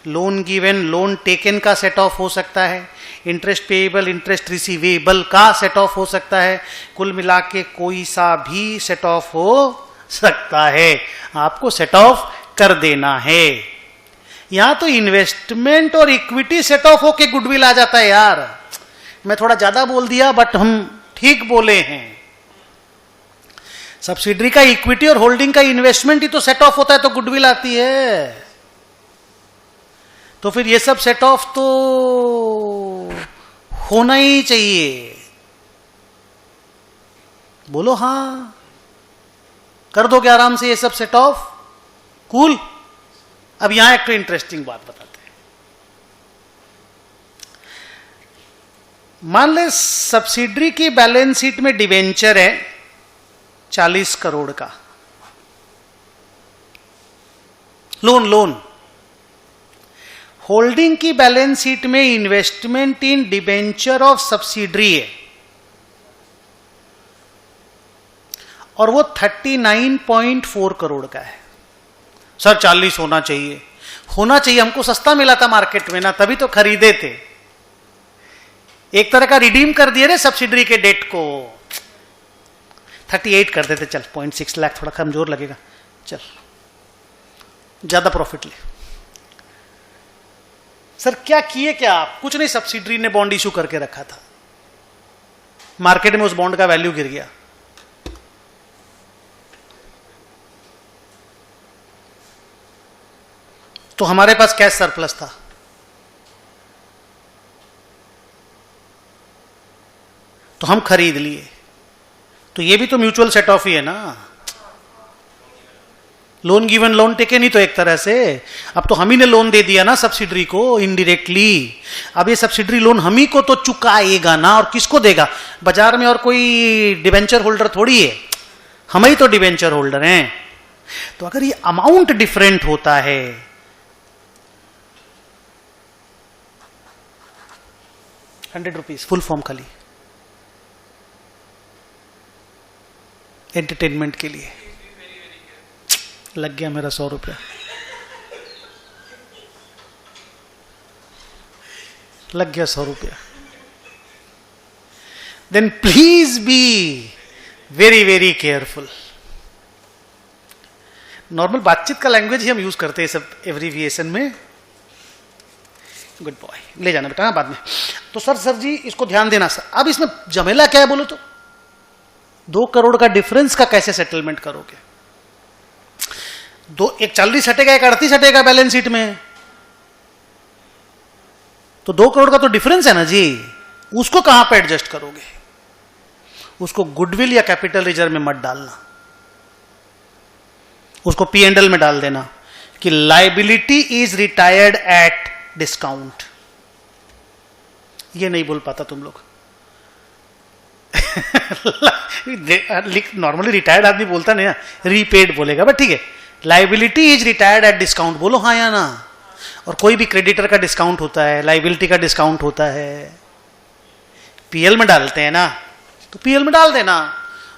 लोन गिवन लोन टेकन का सेट ऑफ हो सकता है, इंटरेस्ट पेएबल इंटरेस्ट रिसीवेबल का सेट ऑफ हो सकता है। कुल मिला के कोई सा भी सेट ऑफ हो सकता है, आपको सेट ऑफ कर देना है। यहां तो इन्वेस्टमेंट और इक्विटी सेट ऑफ होके गुडविल आ जाता है यार। मैं थोड़ा ज्यादा बोल दिया बट हम ठीक बोले हैं। सब्सिडरी का इक्विटी और होल्डिंग का इन्वेस्टमेंट ही तो सेट ऑफ होता है तो गुडविल आती है। तो फिर ये सब सेट ऑफ तो होना ही चाहिए। बोलो हाँ, कर दोगे आराम से ये सब सेट ऑफ? कूल। अब यहां एक तो इंटरेस्टिंग बात बताते हैं। मान ले सब्सिडरी की बैलेंस शीट में डिवेंचर है 40 करोड़ का, लोन। होल्डिंग की बैलेंस शीट में investment in debenture of subsidiary है और वो 39.4 करोड़ का है। सर 40 होना चाहिए, हमको सस्ता मिला था मार्केट में ना, तभी तो खरीदे थे। एक तरह का रिडीम कर दिए रे सब्सिडरी के डेट को, 38 कर देते, चल 0.6 लाख थोड़ा कमजोर लगेगा, चल ज्यादा प्रॉफिट ले। सर क्या किए क्या आप? कुछ नहीं, सब्सिडरी ने बॉन्ड इशू करके रखा था, मार्केट में उस बॉन्ड का वैल्यू गिर गया, तो हमारे पास कैश सरप्लस था, तो हम खरीद लिए। तो ये भी तो म्यूचुअल सेट ऑफ ही है ना, लोन गिवन लोन टेकन ही तो एक तरह से। अब तो हम ही ने लोन दे दिया ना सब्सिडरी को इनडायरेक्टली। अब ये सब्सिडरी लोन हम ही को तो चुकाएगा ना, और किसको देगा? बाजार में और कोई डिवेंचर होल्डर थोड़ी है, हम ही तो डिवेंचर होल्डर हैं। तो अगर ये अमाउंट डिफरेंट होता है, 100 रुपीज फुल फॉर्म खाली एंटरटेनमेंट के लिए, लग गया मेरा 100 रुपया, लग गया 100 रुपया। Then please be very very careful. Normal बातचीत का लैंग्वेज ही हम यूज करते हैं सब एब्रीविएशन में। गुड बॉय, ले जाना बेटा बाद में। तो सर जी इसको ध्यान देना सर। अब इसमें झमेला क्या है बोलो तो? 2 करोड़ का डिफरेंस का कैसे सेटलमेंट करोगे? एक 40 हटेगा, एक 38 हटेगा बैलेंस शीट में, तो 2 करोड़ का तो डिफरेंस है ना जी, उसको कहां पे एडजस्ट करोगे? उसको गुडविल या कैपिटल रिजर्व में मत डालना, उसको P&L में डाल देना कि liability is retired at discount. ये नहीं बोल पाता तुम लोग। नॉर्मली रिटायर्ड आदमी बोलता नहीं ना, रीपेड बोलेगा, बट ठीक है, liability is retired at discount बोलो हाँ या ना। और कोई भी क्रेडिटर का डिस्काउंट होता है, लायबिलिटी का डिस्काउंट होता है, पीएल में डालते हैं ना, तो पीएल में डाल देना।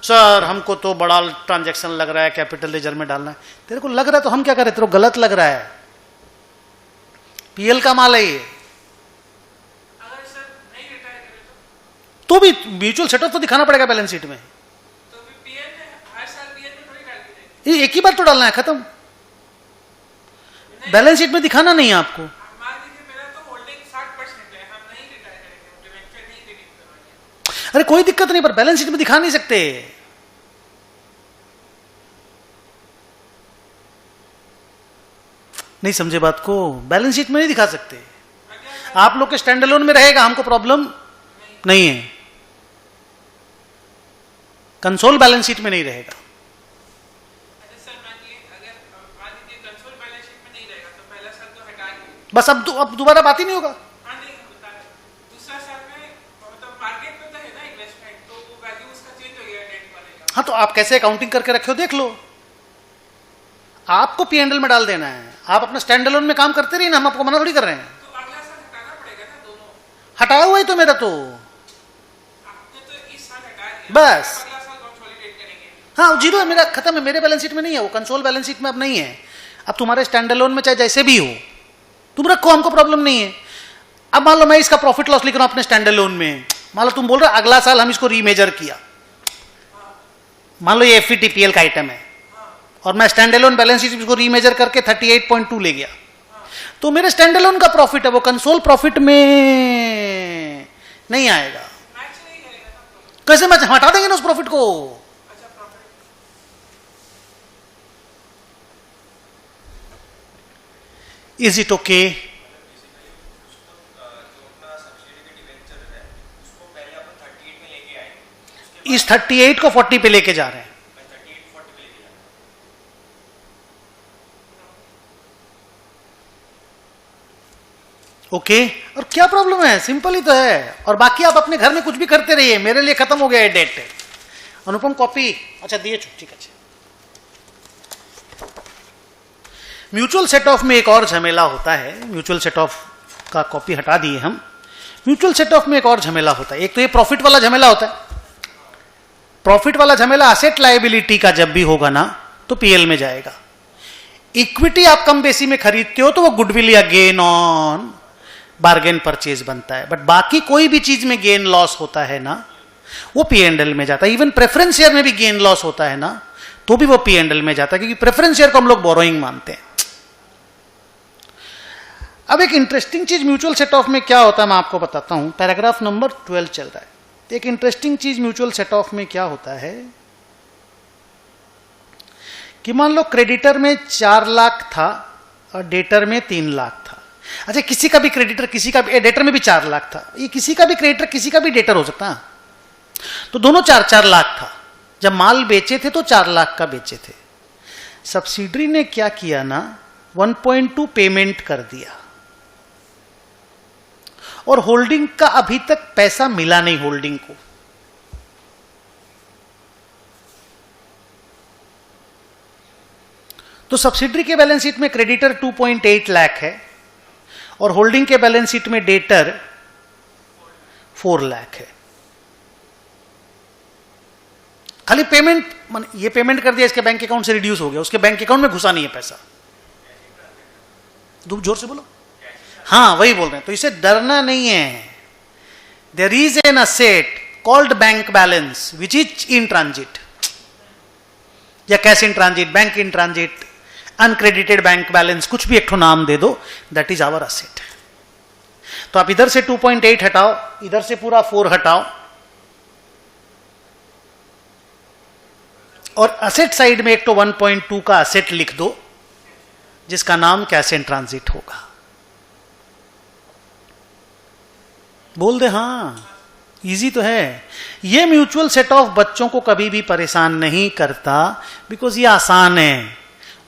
सर हमको तो बड़ा ट्रांजैक्शन लग रहा है, कैपिटल रिजर्व में डालना है। तेरे को लग रहा है तो हम क्या करें? तेरे को गलत लग रहा है, पीएल का माल है ये। अगर सर नहीं रिटायर करे तो भी म्यूचुअल सेट ऑफ तो दिखाना पड़ेगा बैलेंस शीट में। तो भी पीएल में हर साल पीएल में थोड़ी डाल के देंगे। ये एक ही बार तो डालना है, खत्म। बैलेंस शीट में दिखाना नहीं है आपको। मान लीजिए मेरा तो होल्डिंग 60% है, हम नहीं रिटायर करेंगे, डिवेंचर नहीं रिडीम करवाएंगे। अरे कोई दिक्कत नहीं, पर बैलेंस शीट में दिखा नहीं सकते। नहीं समझे बात को, बैलेंस शीट में नहीं दिखा सकते। आप लोग के स्टैंड अलोन में रहेगा, हमको प्रॉब्लम नहीं है। कंसोल बैलेंस शीट में नहीं रहेगा। अच्छा सर, मानिए अगर मान लीजिए कंसोल बैलेंस शीट में नहीं रहेगा तो पहला साल तो हटा दिए। बस अब दोबारा बात ही नहीं होगा। हाँ नहीं होता है। दूसरा साल में मतलब मार्केट में तो है ना इन्वेस्टमेंट, तो वो वैल्यू उसका चेंज हो गया डेट वाले का। हाँ, तो आप कैसे अकाउंटिंग करके रखे हो देख लो। आपको पीएनएल में डाल देना है, आप अपना स्टैंड अलोन में काम करते रहिए ना, हम आपको मना थोड़ी कर रहे हैं। तो अगला साल हटाना पड़ेगा ना दोनों। हटाया हुआ ही तो मेरा तो। आपने तो इस साल हटा दिया, बस। अगला साल कंसोलिडेट करेंगे। हाँ, जीरो है मेरा, खत्म है, मेरे बैलेंस शीट में नहीं है वो, कंसोल बैलेंस शीट में अब नहीं है। अब तुम्हारे स्टैंड अलोन में चाहे जैसे भी हो तुम रखो, हमको प्रॉब्लम नहीं है। अब मान लो मैं इसका प्रॉफिट लॉस लिख रहा हूं अपने स्टैंड अलोन में, मान लो तुम बोल रहे हो अगला साल हम इसको रीमेजर किया, मान लो ये एफईटीपीएल का आइटम है और मैं स्टैंड अलोन बैलेंस शीट इसको रीमेजर करके 38.2 ले गया, तो मेरे स्टैंड अलोन का प्रॉफिट है वो कंसोल प्रॉफिट में नहीं आएगा। मैच नहीं करेगा ना। कैसे मैच, हटा देंगे ना उस प्रॉफिट को। अच्छा प्रॉफिट इज इट ओके? इस 38 को 40 पे लेके जा रहे हैं। ओके, और क्या प्रॉब्लम है, सिंपल ही तो है। और बाकी आप अपने घर में कुछ भी करते रहिए, मेरे लिए खत्म हो गया है डेट। अनुपम कॉपी, अच्छा दिए, ठीक है। म्यूचुअल सेट ऑफ में एक और झमेला होता है, म्यूचुअल सेट ऑफ का कॉपी हटा दिए हम। म्यूचुअल सेट ऑफ में एक और झमेला होता है, एक तो ये प्रॉफिट वाला झमेला होता है। प्रॉफिट वाला झमेला असेट लायबिलिटी का जब भी होगा ना तो पीएल में जाएगा। इक्विटी आप कम बेसी में खरीदते हो तो वो गुडविल या गेन ऑन बार्गेन परचेज बनता है, बट बाकी कोई भी चीज में गेन लॉस होता है ना वो पीएनएल में जाता है। इवन प्रेफरेंस शेयर में भी गेन लॉस होता है ना तो भी वो पीएनएल में जाता है, क्योंकि प्रेफरेंस शेयर को हम लोग बोरोइंग मानते हैं। अब एक इंटरेस्टिंग चीज म्यूचुअल सेट ऑफ में क्या होता है मैं आपको बताता हूं। पैराग्राफ नंबर 12 चल रहा है। एक इंटरेस्टिंग चीज म्यूचुअल सेट ऑफ में क्या होता है कि मान लो क्रेडिटर में 4 लाख था और डेटर में 3 लाख था। अच्छा, किसी का भी क्रेडिटर, किसी का भी डेटर में भी 4 लाख था, ये किसी का भी क्रेडिटर किसी का भी डेटर हो सकता है, तो दोनों 4-4 लाख था। जब माल बेचे थे तो 4 लाख का बेचे थे। सब्सिडरी ने क्या किया ना 1.2 पेमेंट कर दिया और होल्डिंग का अभी तक पैसा मिला नहीं होल्डिंग को। तो सब्सिडरी के बैलेंस शीट में क्रेडिटर 2.8 लाख है और होल्डिंग के बैलेंस शीट में डेटर 4 लाख है। खाली पेमेंट, ये पेमेंट कर दिया, इसके बैंक अकाउंट से रिड्यूस हो गया, उसके बैंक अकाउंट में घुसा नहीं है पैसा। जोर से बोलो। हाँ, वही बोल रहे हैं। तो इसे डरना नहीं है। There is an asset called bank balance which is in transit, या cash in transit, bank in transit, uncredited bank balance, कुछ भी एक ठो नाम दे दो, दैट इज आवर असेट। तो आप इधर से 2.8 हटाओ, इधर से पूरा 4 हटाओ और असेट साइड में एक तो 1.2 का असेट लिख दो जिसका नाम कैश इन ट्रांजिट होगा। बोल दे हाँ, इजी तो है। ये म्यूचुअल सेट ऑफ बच्चों को कभी भी परेशान नहीं करता बिकॉज ये आसान है।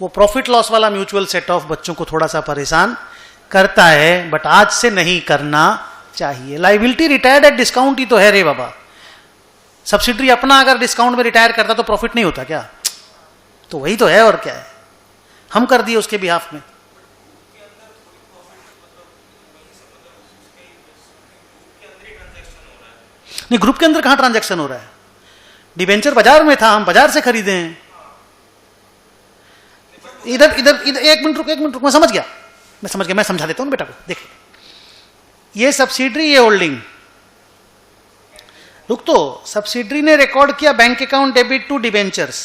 वो प्रॉफिट लॉस वाला म्यूचुअल सेट ऑफ बच्चों को थोड़ा सा परेशान करता है, बट आज से नहीं करना चाहिए। लाइबिलिटी रिटायर्ड एट डिस्काउंट ही तो है रे बाबा। सब्सिडरी अपना अगर डिस्काउंट में रिटायर करता तो प्रॉफिट नहीं होता क्या? तो वही तो है, और क्या है, हम कर दिए उसके बिहाफ में। नहीं, ग्रुप के अंदर कहां ट्रांजैक्शन हो रहा है? डिबेंचर बाजार में था, हम बाजार से खरीदे हैं। इधर इधर इधर एक मिनट रुक, मैं समझ गया। मैं समझ गया, मैं समझा देता हूँ बेटा को। देखिए, ये सब्सिडरी, ये होल्डिंग। रुक तो, सब्सिडरी ने रिकॉर्ड किया bank account debit to debentures.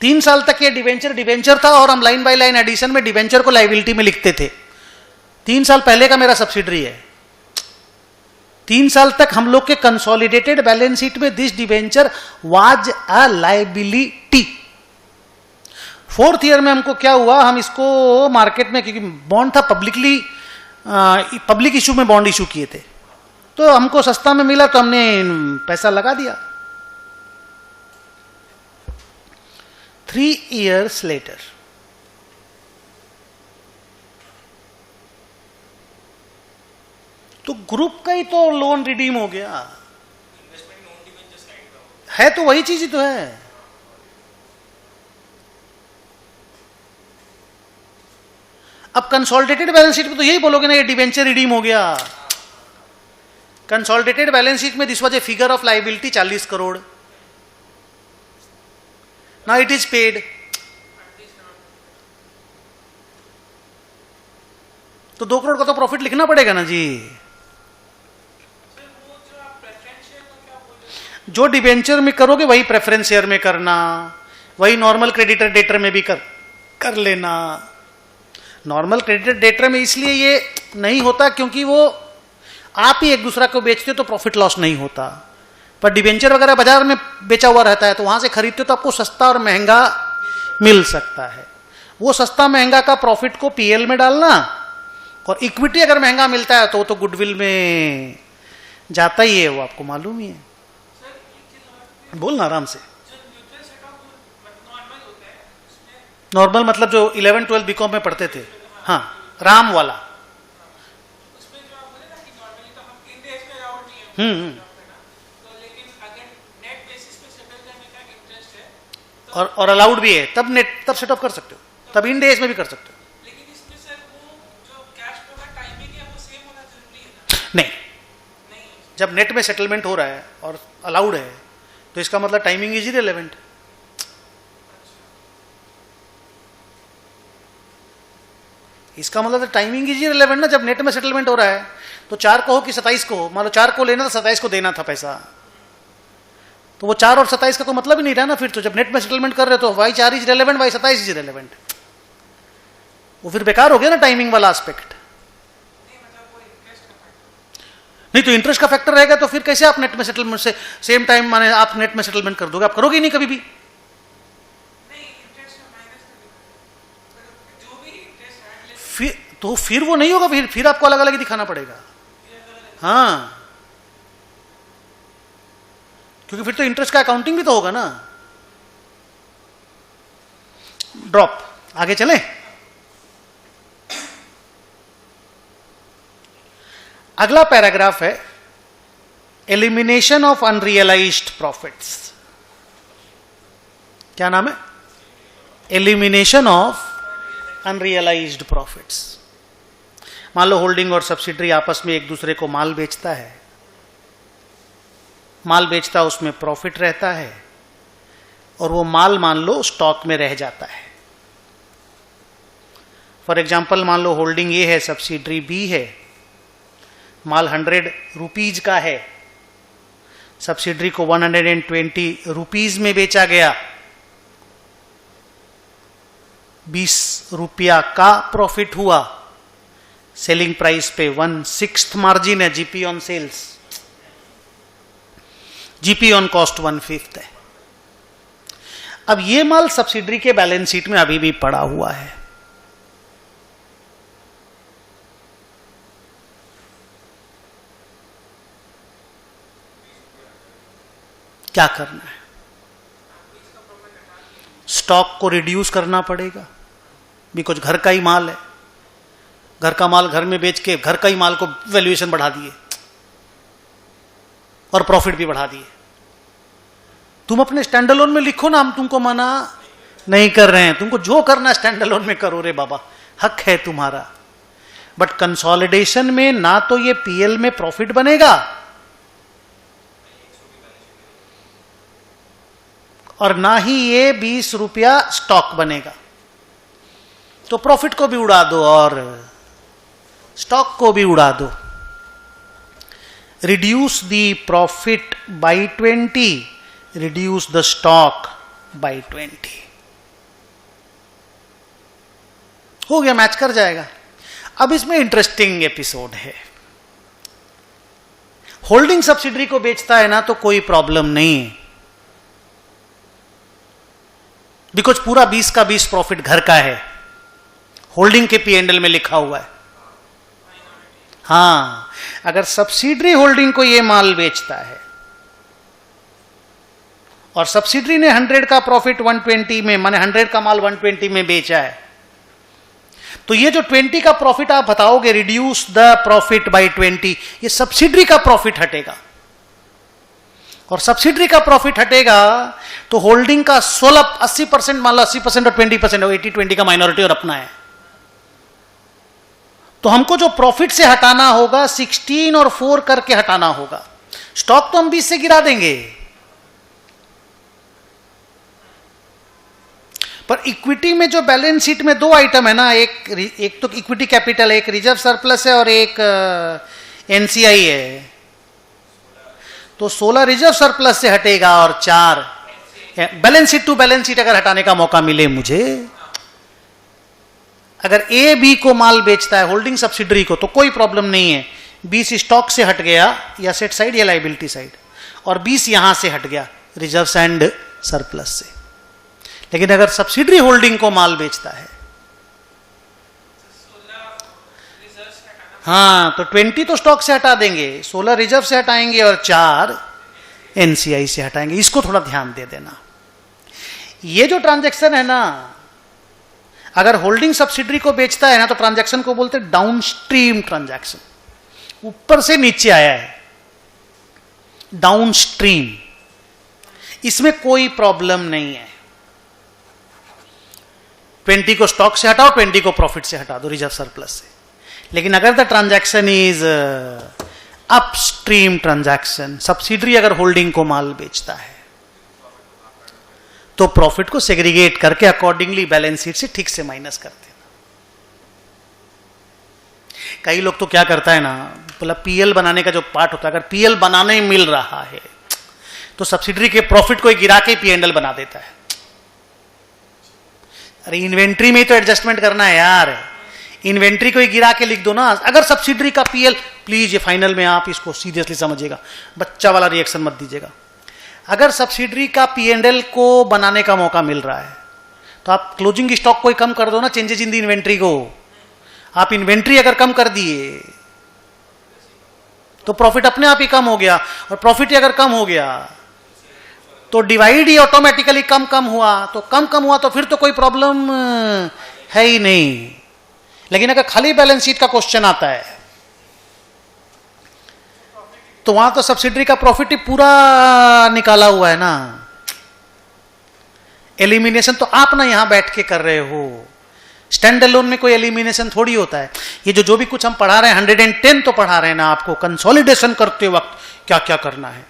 तीन साल तक ये डिबेंचर था और हम लाइन बाय लाइन एडिशन में डिबेंचर को लाइबिलिटी में लिखते थे। 3 साल पहले का मेरा सब्सिडरी है। 3 साल तक हम लोग के कंसोलिडेटेड बैलेंस शीट में this debenture was a liability. 4th year में हमको क्या हुआ, हम इसको मार्केट में, क्योंकि बॉन्ड था पब्लिक इशू में बॉन्ड इशू किए थे, तो हमको सस्ता में मिला तो हमने पैसा लगा दिया। 3 years later, तो ग्रुप का ही तो लोन रिडीम हो गया है, तो वही चीज ही तो है। अब कंसोलिडेटेड बैलेंस शीट में तो यही बोलोगे ना, ये डिबेंचर रिडीम हो गया। कंसोलिडेटेड बैलेंस शीट में this was a figure of liability 40 crore. Now it is paid. तो 2 करोड़ का तो प्रॉफिट लिखना पड़ेगा ना जी। जो डिबेंचर में करोगे वही प्रेफरेंस शेयर में करना, वही नॉर्मल क्रेडिटर डेटर में भी कर लेना। नॉर्मल क्रेडिटर डेटर में इसलिए ये नहीं होता क्योंकि वो आप ही एक दूसरा को बेचते हो तो प्रॉफिट लॉस नहीं होता, पर डिबेंचर वगैरह बाजार में बेचा हुआ रहता है तो वहां से खरीदते हो तो आपको सस्ता और महंगा मिल सकता है। वो सस्ता महंगा का प्रॉफिट को पीएल में डालना, और इक्विटी अगर महंगा मिलता है तो वो तो गुडविल में जाता ही है, वो आपको मालूम ही है। बोलना आराम से। नॉर्मल मतलब जो 11-12 बीकॉम में पढ़ते थे, हाँ, राम वाला। और अलाउड भी है, तब सेट ऑफ कर सकते हो, तब इन डेज में भी कर सकते हो। लेकिन इसमें सर वो जो कैश फ्लो का टाइमिंग है वो सेम होना जरूरी है ना? नहीं, जब नेट में सेटलमेंट हो रहा है और अलाउड है तो इसका मतलब टाइमिंग इज इररिलेवेंट। इसका मतलब टाइमिंग इज इररिलेवेंट ना। जब नेट में सेटलमेंट हो रहा है तो 4 को हो कि 27 को हो, मान लो 4 को लेना था, 27 को देना था पैसा, तो वो 4 और 27 का तो मतलब ही नहीं रहा ना। फिर तो जब नेट में सेटलमेंट कर रहे हो तो Y 4 is relevant, Y 27 is relevant, वो फिर बेकार हो गया ना टाइमिंग वाला एस्पेक्ट। नहीं तो इंटरेस्ट का फैक्टर रहेगा तो फिर कैसे आप नेट में सेटलमेंट से सेम टाइम माने आप नेट में सेटलमेंट कर दोगे? आप करोगे नहीं कभी भी। फिर वो नहीं होगा, फिर आपको अलग अलग ही दिखाना पड़ेगा। हाँ, क्योंकि फिर तो इंटरेस्ट का अकाउंटिंग भी तो होगा ना। ड्रॉप, आगे चले। अगला पैराग्राफ है एलिमिनेशन ऑफ अनरियलाइज्ड प्रॉफिट्स। क्या नाम है? Elimination of unrealised profits. मान लो होल्डिंग और सब्सिडरी आपस में एक दूसरे को माल बेचता है, माल बेचता है, उसमें प्रॉफिट रहता है, और वो माल मान लो स्टॉक में रह जाता है। फॉर एग्जाम्पल मान लो होल्डिंग ए है, सब्सिडरी बी है, माल 100 रुपीज का है, सब्सिडरी को 120 रुपीज में बेचा गया, 20 रुपया का प्रॉफिट हुआ, सेलिंग प्राइस पे 1/6 मार्जिन है, GP on sales, GP on cost 1/5 है। अब ये माल सब्सिडरी के बैलेंस शीट में अभी भी पड़ा हुआ है। क्या करना है? स्टॉक को रिड्यूस करना पड़ेगा, बिकॉज घर का ही माल है, घर का माल घर में बेच के घर का ही माल को वैल्यूएशन बढ़ा दिए और प्रॉफिट भी बढ़ा दिए। तुम अपने स्टैंड अलोन में लिखो ना, हम तुमको मना नहीं कर रहे हैं, तुमको जो करना स्टैंड अलोन में करो रे बाबा, हक है तुम्हारा। बट कंसोलिडेशन में ना तो ये पीएल में प्रॉफिट बनेगा और ना ही ये 20 रुपया स्टॉक बनेगा। तो प्रॉफिट को भी उड़ा दो और स्टॉक को भी उड़ा दो। Reduce the profit by 20, reduce the stock by 20। हो गया, मैच कर जाएगा। अब इसमें इंटरेस्टिंग एपिसोड है। होल्डिंग सब्सिडरी को बेचता है ना तो कोई प्रॉब्लम नहीं है, बिकॉज पूरा 20 का 20 प्रॉफिट घर का है, होल्डिंग के P&L में लिखा हुआ है। हां, अगर सब्सिडरी होल्डिंग को ये माल बेचता है और सब्सिडरी ने 100 का प्रॉफिट 120 में, माने 100 का माल 120 में बेचा है, तो ये जो 20 का प्रॉफिट आप बताओगे रिड्यूस द प्रॉफिट बाय 20, ये सब्सिडरी का प्रॉफिट हटेगा। और सब्सिडरी का प्रॉफिट हटेगा तो होल्डिंग का 80%, मान लो 80% और 20%, 80-20 का माइनॉरिटी और अपना है। तो हमको जो प्रॉफिट से हटाना होगा 16 और 4 करके हटाना होगा। स्टॉक तो हम 20 से गिरा देंगे, पर इक्विटी में जो बैलेंस शीट में 2 आइटम है ना, एक तो इक्विटी कैपिटल, एक रिजर्व सरप्लस है और एक NCI है। तो 16 रिजर्व सरप्लस से हटेगा और 4 balance sheet to balance sheet अगर हटाने का मौका मिले मुझे, अगर A B को माल बेचता है होल्डिंग सब्सिडरी को तो कोई प्रॉब्लम नहीं है। 20 स्टॉक से हट गया या सेट साइड या लाइबिलिटी साइड, और 20 यहां से हट गया रिजर्व एंड सरप्लस से। लेकिन अगर सब्सिडरी होल्डिंग को माल बेचता है, हाँ, तो 20 तो स्टॉक से हटा देंगे, 16 रिजर्व से हटाएंगे और 4 NCI से हटाएंगे। इसको थोड़ा ध्यान दे देना। ये जो ट्रांजैक्शन है ना, अगर होल्डिंग सब्सिडरी को बेचता है ना तो ट्रांजैक्शन को बोलते हैं डाउनस्ट्रीम ट्रांजैक्शन, ऊपर से नीचे आया है, डाउनस्ट्रीम। इसमें कोई प्रॉब्लम नहीं है। 20 को स्टॉक से हटाओ, 20 को प्रॉफिट से हटा दो रिजर्व सरप्लस से। लेकिन अगर the transaction is upstream transaction, subsidiary अगर होल्डिंग को माल बेचता है तो प्रॉफिट को सेग्रीगेट करके अकॉर्डिंगली बैलेंस शीट से ठीक से माइनस कर देना। कई लोग तो क्या करता है ना, बोला PL बनाने का जो पार्ट होता है, अगर PL बनाने मिल रहा है तो सब्सिडरी के प्रॉफिट को गिरा के P&L बना देता है। अरे इन्वेंट्री में तो एडजस्टमेंट करना है यार, इन्वेंट्री को ही गिरा के लिख दो ना। अगर सब्सिडरी का PL, प्लीज ये फाइनल में आप इसको सीरियसली समझिएगा, बच्चा वाला रिएक्शन मत दीजिएगा। अगर सब्सिडरी का P&L को बनाने का मौका मिल रहा है तो आप क्लोजिंग स्टॉक को ही कम कर दो ना, चेंजेस इन दी इन्वेंट्री को। आप इन्वेंट्री अगर कम कर दिए तो प्रॉफिट अपने आप ही कम हो गया, और प्रॉफिट ही अगर कम हो गया तो डिवाइड ही ऑटोमेटिकली कम कम हुआ, तो कम कम हुआ तो फिर तो कोई प्रॉब्लम है ही नहीं। लेकिन अगर खाली बैलेंस शीट का क्वेश्चन आता है तो वहां तो सब्सिडरी का प्रॉफिट ही पूरा निकाला हुआ है ना। एलिमिनेशन तो आप ना यहां बैठ के कर रहे हो, स्टैंड अलोन में कोई एलिमिनेशन थोड़ी होता है। ये जो भी कुछ हम पढ़ा रहे हैं 110 तो पढ़ा रहे हैं ना आपको, कंसोलिडेशन करते वक्त क्या क्या करना है।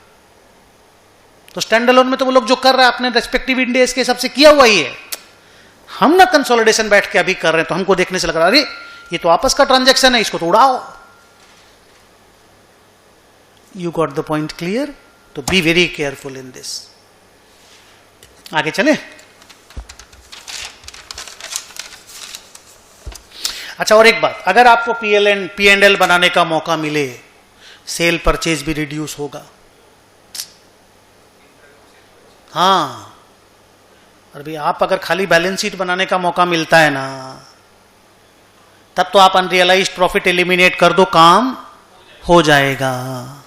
तो स्टैंड अलोन में तो वो लोग जो कर रहे हैं अपने रेस्पेक्टिव इंडेक्स के हिसाब से किया हुआ ही है। हम ना कंसोलिडेशन बैठ के अभी कर रहे हैं तो हमको देखने से लग रहा है अरे ये तो आपस का ट्रांजैक्शन है, इसको तो उड़ाओ। You got the point clear? तो be very careful in this. आगे चले। अच्छा, और एक बात, अगर आपको P&L बनाने का मौका मिले, सेल परचेज भी रिड्यूस होगा। हाँ, अभी आप अगर खाली बैलेंस शीट बनाने का मौका मिलता है ना, तब तो आप अनरियलाइज्ड प्रॉफिट एलिमिनेट कर दो, काम हो जाएगा।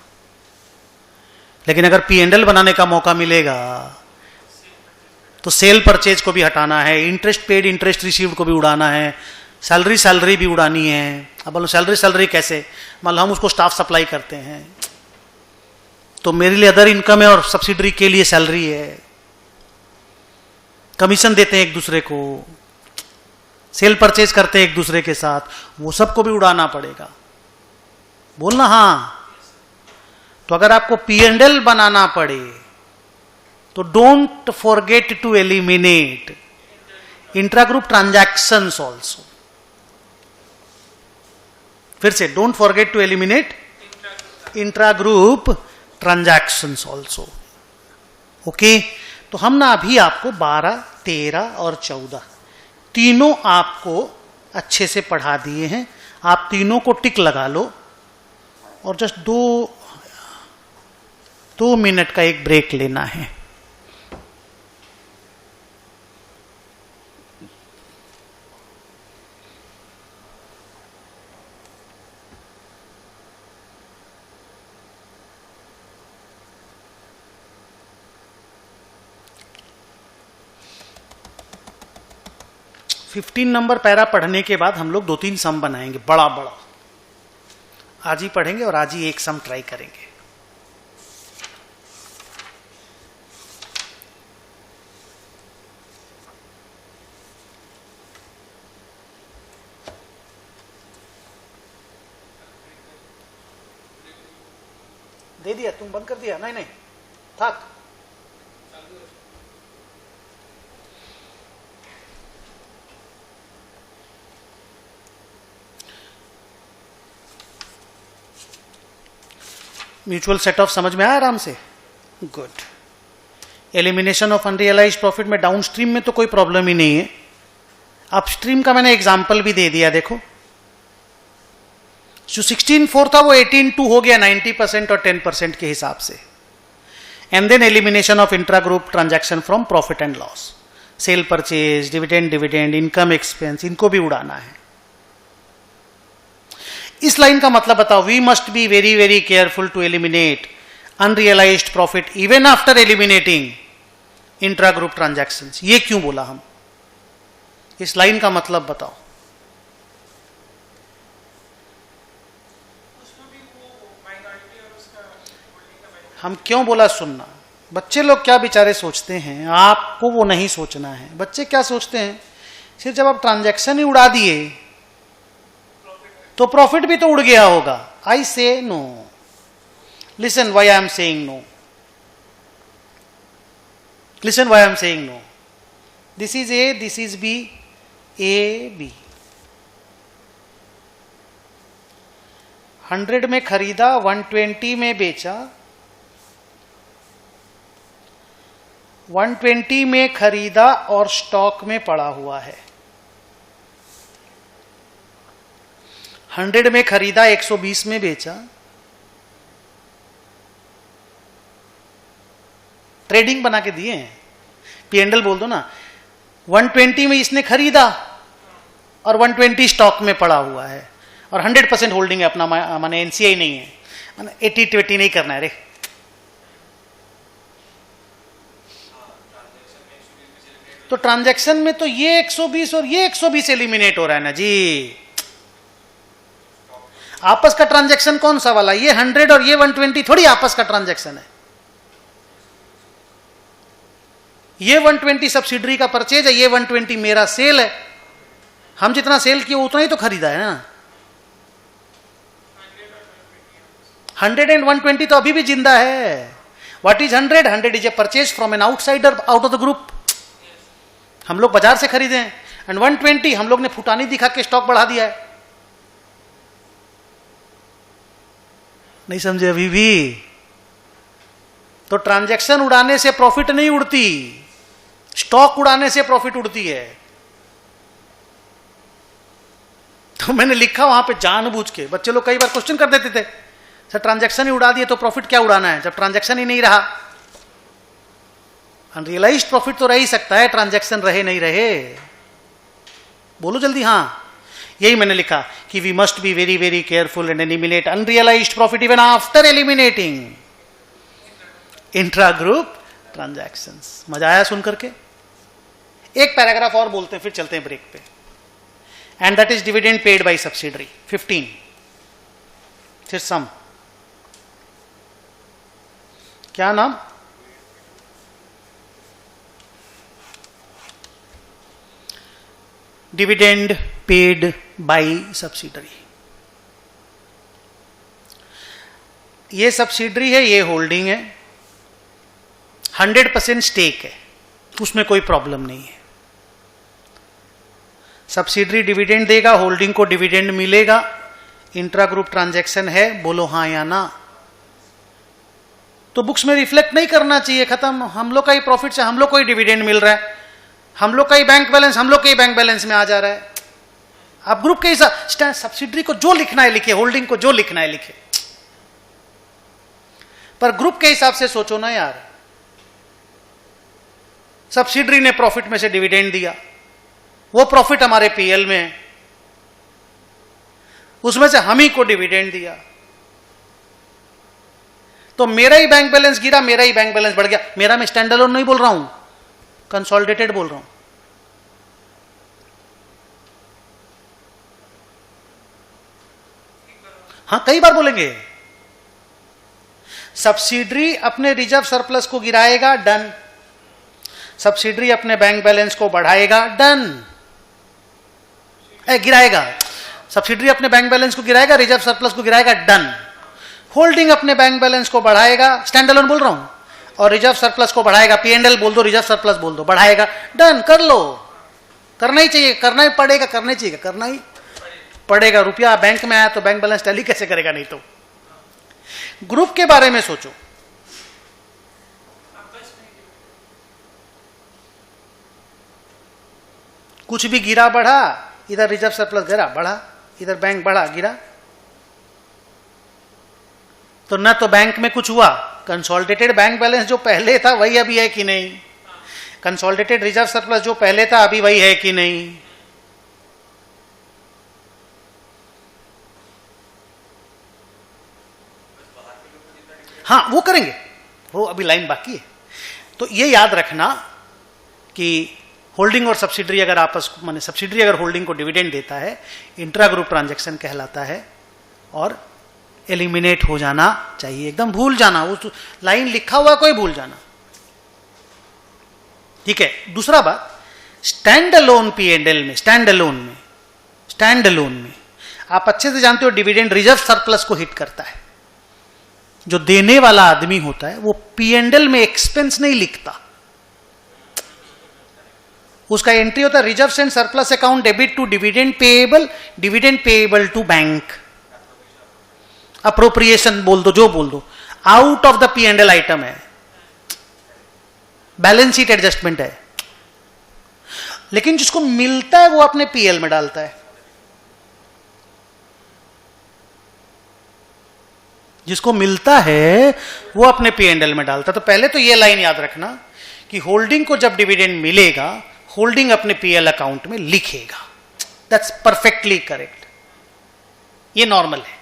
लेकिन अगर P&L बनाने का मौका मिलेगा तो सेल परचेज को भी हटाना है, इंटरेस्ट पेड इंटरेस्ट रिसीव्ड को भी उड़ाना है, सैलरी भी उड़ानी है। अब बोलो सैलरी कैसे, मान लो हम उसको स्टाफ सप्लाई करते हैं तो मेरे लिए अदर इनकम है और सब्सिडरी के लिए सैलरी है, कमीशन देते हैं एक दूसरे को, सेल परचेज करते हैं एक दूसरे के साथ, वो सबको भी उड़ाना पड़ेगा। बोलना हाँ। तो अगर आपको P&L बनाना पड़े तो don't forget to eliminate intra group transactions also. फिर से, don't forget to eliminate intra group transactions also. Okay, तो हम ना अभी आपको 12, 13 और 14 तीनों आपको अच्छे से पढ़ा दिए हैं. आप तीनों को टिक लगा लो और जस्ट 2 मिनट का एक ब्रेक लेना है. फिफ्टीन नंबर पैरा पढ़ने के बाद हम लोग 2-3 सम बनाएंगे बड़ा बड़ा. आज ही पढ़ेंगे और आज ही एक सम ट्राई करेंगे. दे दिया? तुम बंद कर दिया? नहीं नहीं, थक. म्यूचुअल सेट ऑफ समझ में आया आराम से? Good. Elimination of unrealised profit में डाउनस्ट्रीम में तो कोई प्रॉब्लम ही नहीं है. अपस्ट्रीम का मैंने एग्जांपल भी दे दिया. देखो, जो 16.4 था वो 18.2 हो गया 90% और 10% के हिसाब से. And then elimination of intra group transaction from profit and loss, sale purchase, dividend, income expense, इनको भी उड़ाना है. इस लाइन का मतलब बताओ. We must be very very careful to eliminate unrealised profit even after eliminating intra group transactions. ये क्यों बोला हम? इस लाइन का मतलब बताओ. हम क्यों बोला सुनना? बच्चे लोग क्या बेचारे सोचते हैं, आपको वो नहीं सोचना है. बच्चे क्या सोचते हैं, सिर्फ जब आप ट्रांजैक्शन ही उड़ा दिए तो प्रॉफिट भी तो उड़ गया होगा. I say no. Listen why I am saying no. Listen why I am saying no. This is A, this is B, A B. 100 में खरीदा, 120 में बेचा. 120 में खरीदा और स्टॉक में पड़ा हुआ है. 100 में खरीदा, 120 में बेचा. ट्रेडिंग बना के दिए हैं. P&L बोल दो ना. 120 में इसने खरीदा और 120 स्टॉक में पड़ा हुआ है और 100% होल्डिंग है अपना, माने एनसीआई नहीं है, 80-20 नहीं करना है रे. तो ट्रांजैक्शन में तो ये 120 और ये 120 एलिमिनेट हो रहा है ना जी. आपस का ट्रांजैक्शन कौन सा वाला? ये 100 और ये 120 थोड़ी आपस का ट्रांजैक्शन है. ये 120 सब्सिडरी का परचेज है, ये 120 मेरा सेल है. हम जितना सेल किया उतना ही तो खरीदा है ना. 100 एंड 120 तो अभी भी जिंदा है. What is 100? 100 is a purchase from an outsider out of the group. हम लोग बाजार से खरीदे हैं. एंड 120 हम लोग ने फुटानी दिखा के स्टॉक बढ़ा दिया है. नहीं समझे अभी भी? तो ट्रांजैक्शन उड़ाने से प्रॉफिट नहीं उड़ती, स्टॉक उड़ाने से प्रॉफिट उड़ती है. तो मैंने लिखा वहां पे जानबूझ के. बच्चे लोग कई बार क्वेश्चन कर देते थे, सर ट्रांजैक्शन ही उड़ा दिए तो प्रॉफिट क्या उड़ाना है, जब ट्रांजैक्शन ही नहीं रहा. अनरियलाइज्ड प्रॉफिट तो रह ही सकता है, ट्रांजैक्शन रहे नहीं रहे. बोलो जल्दी. हाँ, यही मैंने लिखा कि we must be very very careful and eliminate unrealised profit even after eliminating intra group transactions. मजा आया सुन करके? एक पैराग्राफ और बोलते हैं फिर चलते हैं ब्रेक पे. And that is dividend paid by subsidiary. 15 फिर सम. क्या नाम? Dividend paid by subsidiary. ये सब्सिडरी है, ये होल्डिंग है. 100% स्टेक है, उसमें कोई प्रॉब्लम नहीं है। सब्सिडरी डिविडेंड देगा, होल्डिंग को डिविडेंड मिलेगा, इंट्रा ग्रुप ट्रांजैक्शन है, बोलो हाँ या ना। तो बुक्स में रिफ्लेक्ट नहीं करना चाहिए, खत्म, हम लोग का ही प्रॉफिट से हम लोग को ही डिविडेंड मिल रहा है, हम लोग का ही बैंक बैलेंस हम लोग के ही बैंक बैलेंस में आ जा रहा है। आप ग्रुप के हिसाब सब्सिडरी को जो लिखना है लिखे, होल्डिंग को जो लिखना है लिखे, पर ग्रुप के हिसाब से सोचो ना यार। सब्सिडरी ने प्रॉफिट में से डिविडेंड दिया, वो प्रॉफिट हमारे पीएल में है, उसमें से हम ही को डिविडेंड दिया, तो मेरा ही बैंक बैलेंस गिरा, मेरा ही बैंक बैलेंस बढ़ गया। मेरा मैं स्टैंड अलोन नहीं बोल रहा हूं, कंसोलिडेटेड बोल रहा हूं। हाँ, कई बार बोलेंगे। सब्सिडरी अपने रिजर्व सरप्लस को गिराएगा, डन। सब्सिडरी अपने बैंक बैलेंस को बढ़ाएगा, डन। गिराएगा, सब्सिडरी अपने बैंक बैलेंस को गिराएगा, रिजर्व सरप्लस को गिराएगा, डन। होल्डिंग अपने बैंक बैलेंस को बढ़ाएगा, स्टैंड अलोन बोल रहा हूं, और रिजर्व सरप्लस को बढ़ाएगा, पीएनएल बोल दो, रिजर्व सरप्लस बोल दो, बढ़ाएगा, डन। कर लो, करना ही चाहिए, करना ही पड़ेगा, करना ही चाहिए, करना ही पड़ेगा। रुपया बैंक में आया तो बैंक बैलेंस टैली कैसे करेगा, नहीं तो। ग्रुप के बारे में सोचो, कुछ भी गिरा बढ़ा, इधर रिजर्व सरप्लस गिरा बढ़ा, इधर बैंक बढ़ा गिरा, तो ना तो बैंक में कुछ हुआ, कंसोलिडेटेड बैंक बैलेंस जो पहले था वही अभी है कि नहीं, कंसोलिडेटेड रिजर्व सरप्लस जो पहले था अभी वही है कि नहीं। हाँ, वो करेंगे, वो अभी लाइन बाकी है। तो ये याद रखना कि होल्डिंग और सब्सिडरी अगर आपस माने सब्सिडरी अगर होल्डिंग को डिविडेंड देता है, इंट्रा ग्रुप ट्रांजैक्शन कहलाता है और एलिमिनेट हो जाना चाहिए, एकदम भूल जाना, उस लाइन लिखा हुआ कोई भूल जाना, ठीक है। दूसरा बात, स्टैंड अलोन पीएनएल में, स्टैंड अलोन में आप अच्छे से जानते हो डिविडेंड रिजर्व सरप्लस को हिट करता है। जो देने वाला आदमी होता है वो पीएनएल में एक्सपेंस नहीं लिखता, उसका एंट्री होता है reserve and surplus account debit to dividend payable to bank, appropriation बोल दो, जो बोल दो, out of the PNL item है, बैलेंस शीट एडजस्टमेंट है। लेकिन जिसको मिलता है वो अपने पीएल में डालता है, जिसको मिलता है वो अपने पीएनएल में डालता है। तो पहले तो ये लाइन याद रखना कि होल्डिंग को जब डिविडेंड मिलेगा, होल्डिंग अपने पीएल अकाउंट में लिखेगा, दैट्स परफेक्टली करेक्ट, ये नॉर्मल है।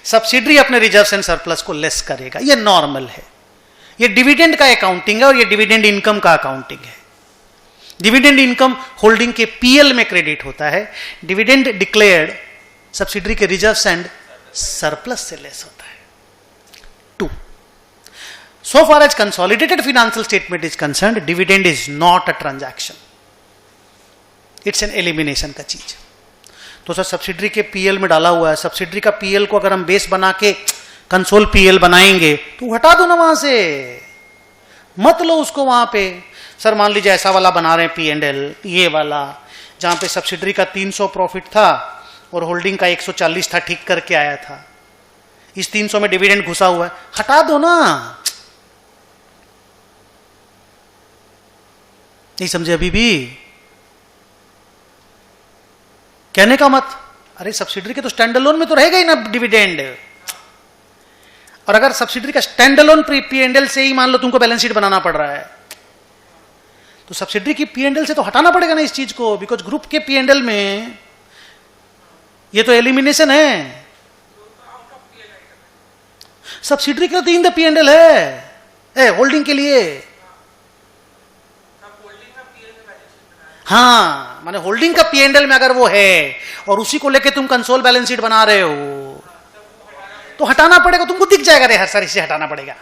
सब्सिडरी अपने रिजर्व एंड सरप्लस को लेस करेगा, ये नॉर्मल है। ये डिविडेंड का अकाउंटिंग है और ये डिविडेंड इनकम का अकाउंटिंग है। डिविडेंड इनकम होल्डिंग के पीएल में क्रेडिट होता है, डिविडेंड डिक्लेयर्ड सब्सिडरी के रिजर्व एंड सरप्लस से लेस होता है। 2. So far as consolidated financial statement is concerned, dividend is not a transaction, it's an elimination का चीज। तो सर सब्सिडरी के पीएल में डाला हुआ है, सब्सिडरी का पीएल को अगर हम बेस बना के कंसोल पीएल बनाएंगे तो हटा दो ना वहां से, मत लो उसको वहां पे। सर मान लीजिए ऐसा वाला बना रहे हैं पीएनएल, ये वाला जहां पे सब्सिडरी का 300 प्रॉफिट था और होल्डिंग का 140 था, ठीक करके आया था, इस 300 में डिविडेंड घुसा हुआ है, हटा दो ना। नहीं समझे अभी भी कहने का मत, अरे सब्सिडरी के तो स्टैंड अलोन में तो रहेगा ही ना डिविडेंड, और अगर सब्सिडरी का स्टैंड अलोन पीएनएल से ही मान लो तुमको बैलेंस शीट बनाना पड़ रहा है, तो सब्सिडरी की पीएनएल से तो हटाना पड़ेगा ना इस चीज को, बिकॉज ग्रुप के पीएनएल में ये तो एलिमिनेशन है। सब्सिडरी के तो इन द पीएनएल है, होल्डिंग के लिए। हाँ, माने होल्डिंग का पीएनएल में अगर वो है और उसी को लेके तुम कंसोल बैलेंस शीट बना रहे हो तो हटाना पड़ेगा, तुमको दिख जाएगा रे हर सारी से हटाना पड़ेगा।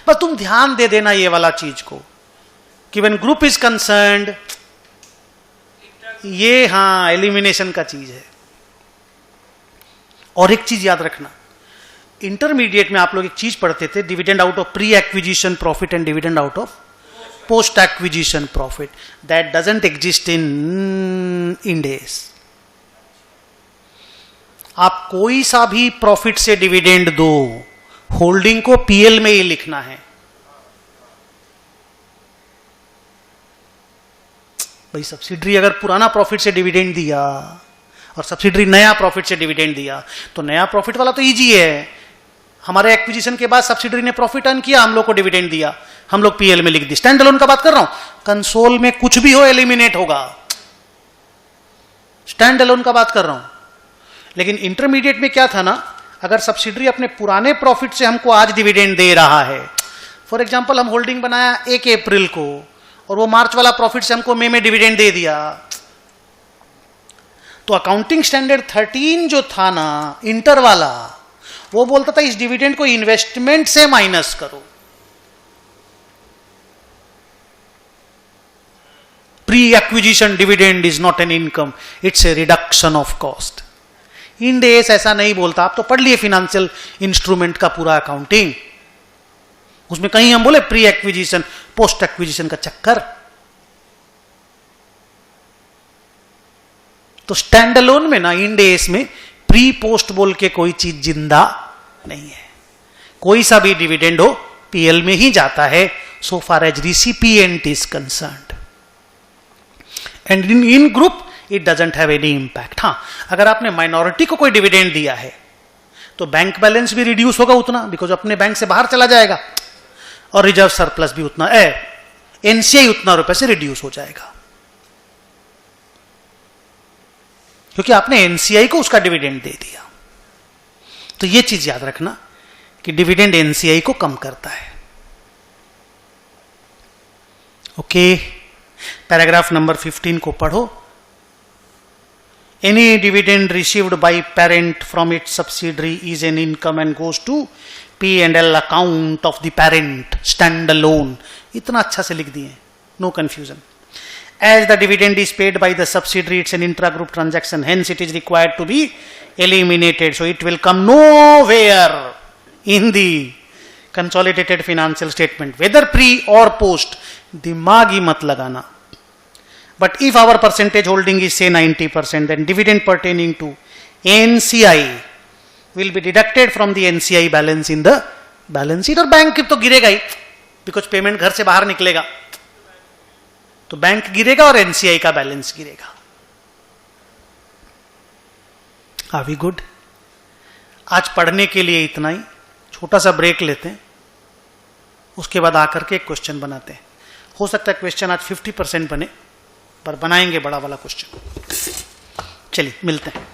बस तुम ध्यान दे देना ये वाला चीज को कि व्हेन ग्रुप इज कंसर्न्ड, ये हाँ एलिमिनेशन का चीज है। और एक चीज याद रखना, इंटरमीडिएट में आप लोग एक चीज पढ़ते थे, dividend out of pre acquisition profit and dividend out of post acquisition profit. That doesn't exist in Ind AS. आप कोई सा भी प्रॉफिट से डिविडेंड दो, होल्डिंग को पीएल में ही लिखना है. भाई सब्सिडरी अगर पुराना प्रॉफिट से डिविडेंड दिया और सब्सिडरी नया प्रॉफिट से डिविडेंड दिया, तो नया प्रॉफिट वाला तो इजी है. हमारे एक्विजिशन के बाद सब्सिडरी ने प्रॉफिट अर्न किया, हम लोग को डिविडेंड दिया, हम लोग पीएल में लिख दी. स्टैंड अलोन का बात कर रहा हूं, कंसोल में कुछ भी हो एलिमिनेट होगा. स्टैंड अलोन का बात कर रहा हूं. लेकिन इंटरमीडिएट में क्या था ना, अगर सब्सिडरी अपने पुराने प्रॉफिट से हमको आज डिविडेंड दे रहा है, फॉर एग्जांपल हम होल्डिंग बनाया 1 अप्रैल को और वो मार्च वाला प्रॉफिट से हमको मई में डिविडेंड दे दिया, तो अकाउंटिंग स्टैंडर्ड 13 जो था ना इंटर वाला, वो बोलता था इस डिविडेंड को इन्वेस्टमेंट से माइनस करो. Pre acquisition dividend is not an income, it's a reduction of cost. Ind AS ऐसा नहीं बोलता. आप तो पढ़ लिए फिनेंशियल इंस्ट्रूमेंट का पूरा अकाउंटिंग, उसमें कहीं हम बोले प्री एक्विजिशन पोस्ट एक्विजिशन का चक्कर. तो स्टैंड अलोन में ना Ind AS में प्री पोस्ट बोल के कोई चीज जिंदा नहीं है. कोई सा भी डिविडेंड हो पीएल में ही जाता है, so far as recipient is concerned. And in group it doesn't have any impact. हाँ, अगर आपने माइनॉरिटी को कोई डिविडेंड दिया है तो बैंक बैलेंस भी रिड्यूस होगा उतना, बिकॉज अपने बैंक से बाहर चला जाएगा, और रिजर्व सरप्लस भी उतना, एनसीआई उतना रुपए से रिड्यूस हो जाएगा, क्योंकि आपने एनसीआई को उसका डिविडेंड दे दिया. तो यह चीज याद रखना कि डिविडेंड एनसीआई को कम करता है. ओके, पैराग्राफ नंबर 15 को पढ़ो. Any dividend received by parent from its subsidiary is an income and goes to P&L account of the parent standalone. इतना अच्छा से लिख दिए, no confusion. As the dividend is paid by the subsidiary, it's an intra-group transaction. Hence, it is required to be eliminated. So, it will come nowhere in the consolidated financial statement, whether pre or post. दिमाग ही मत लगाना. But if our percentage holding is say 90%, then dividend pertaining to NCI will be deducted from the NCI balance in the balance sheet. और bank तो गिरेगा ही, because payment घर से बाहर निकलेगा, तो बैंक गिरेगा और NCI का बैलेंस गिरेगा. Are we good? आज पढ़ने के लिए इतना ही. छोटा सा ब्रेक लेते हैं, उसके बाद आकर के एक क्वेश्चन बनाते हैं. हो सकता है क्वेश्चन आज 50% बने, पर बनाएंगे बड़ा वाला क्वेश्चन. चलिए मिलते हैं.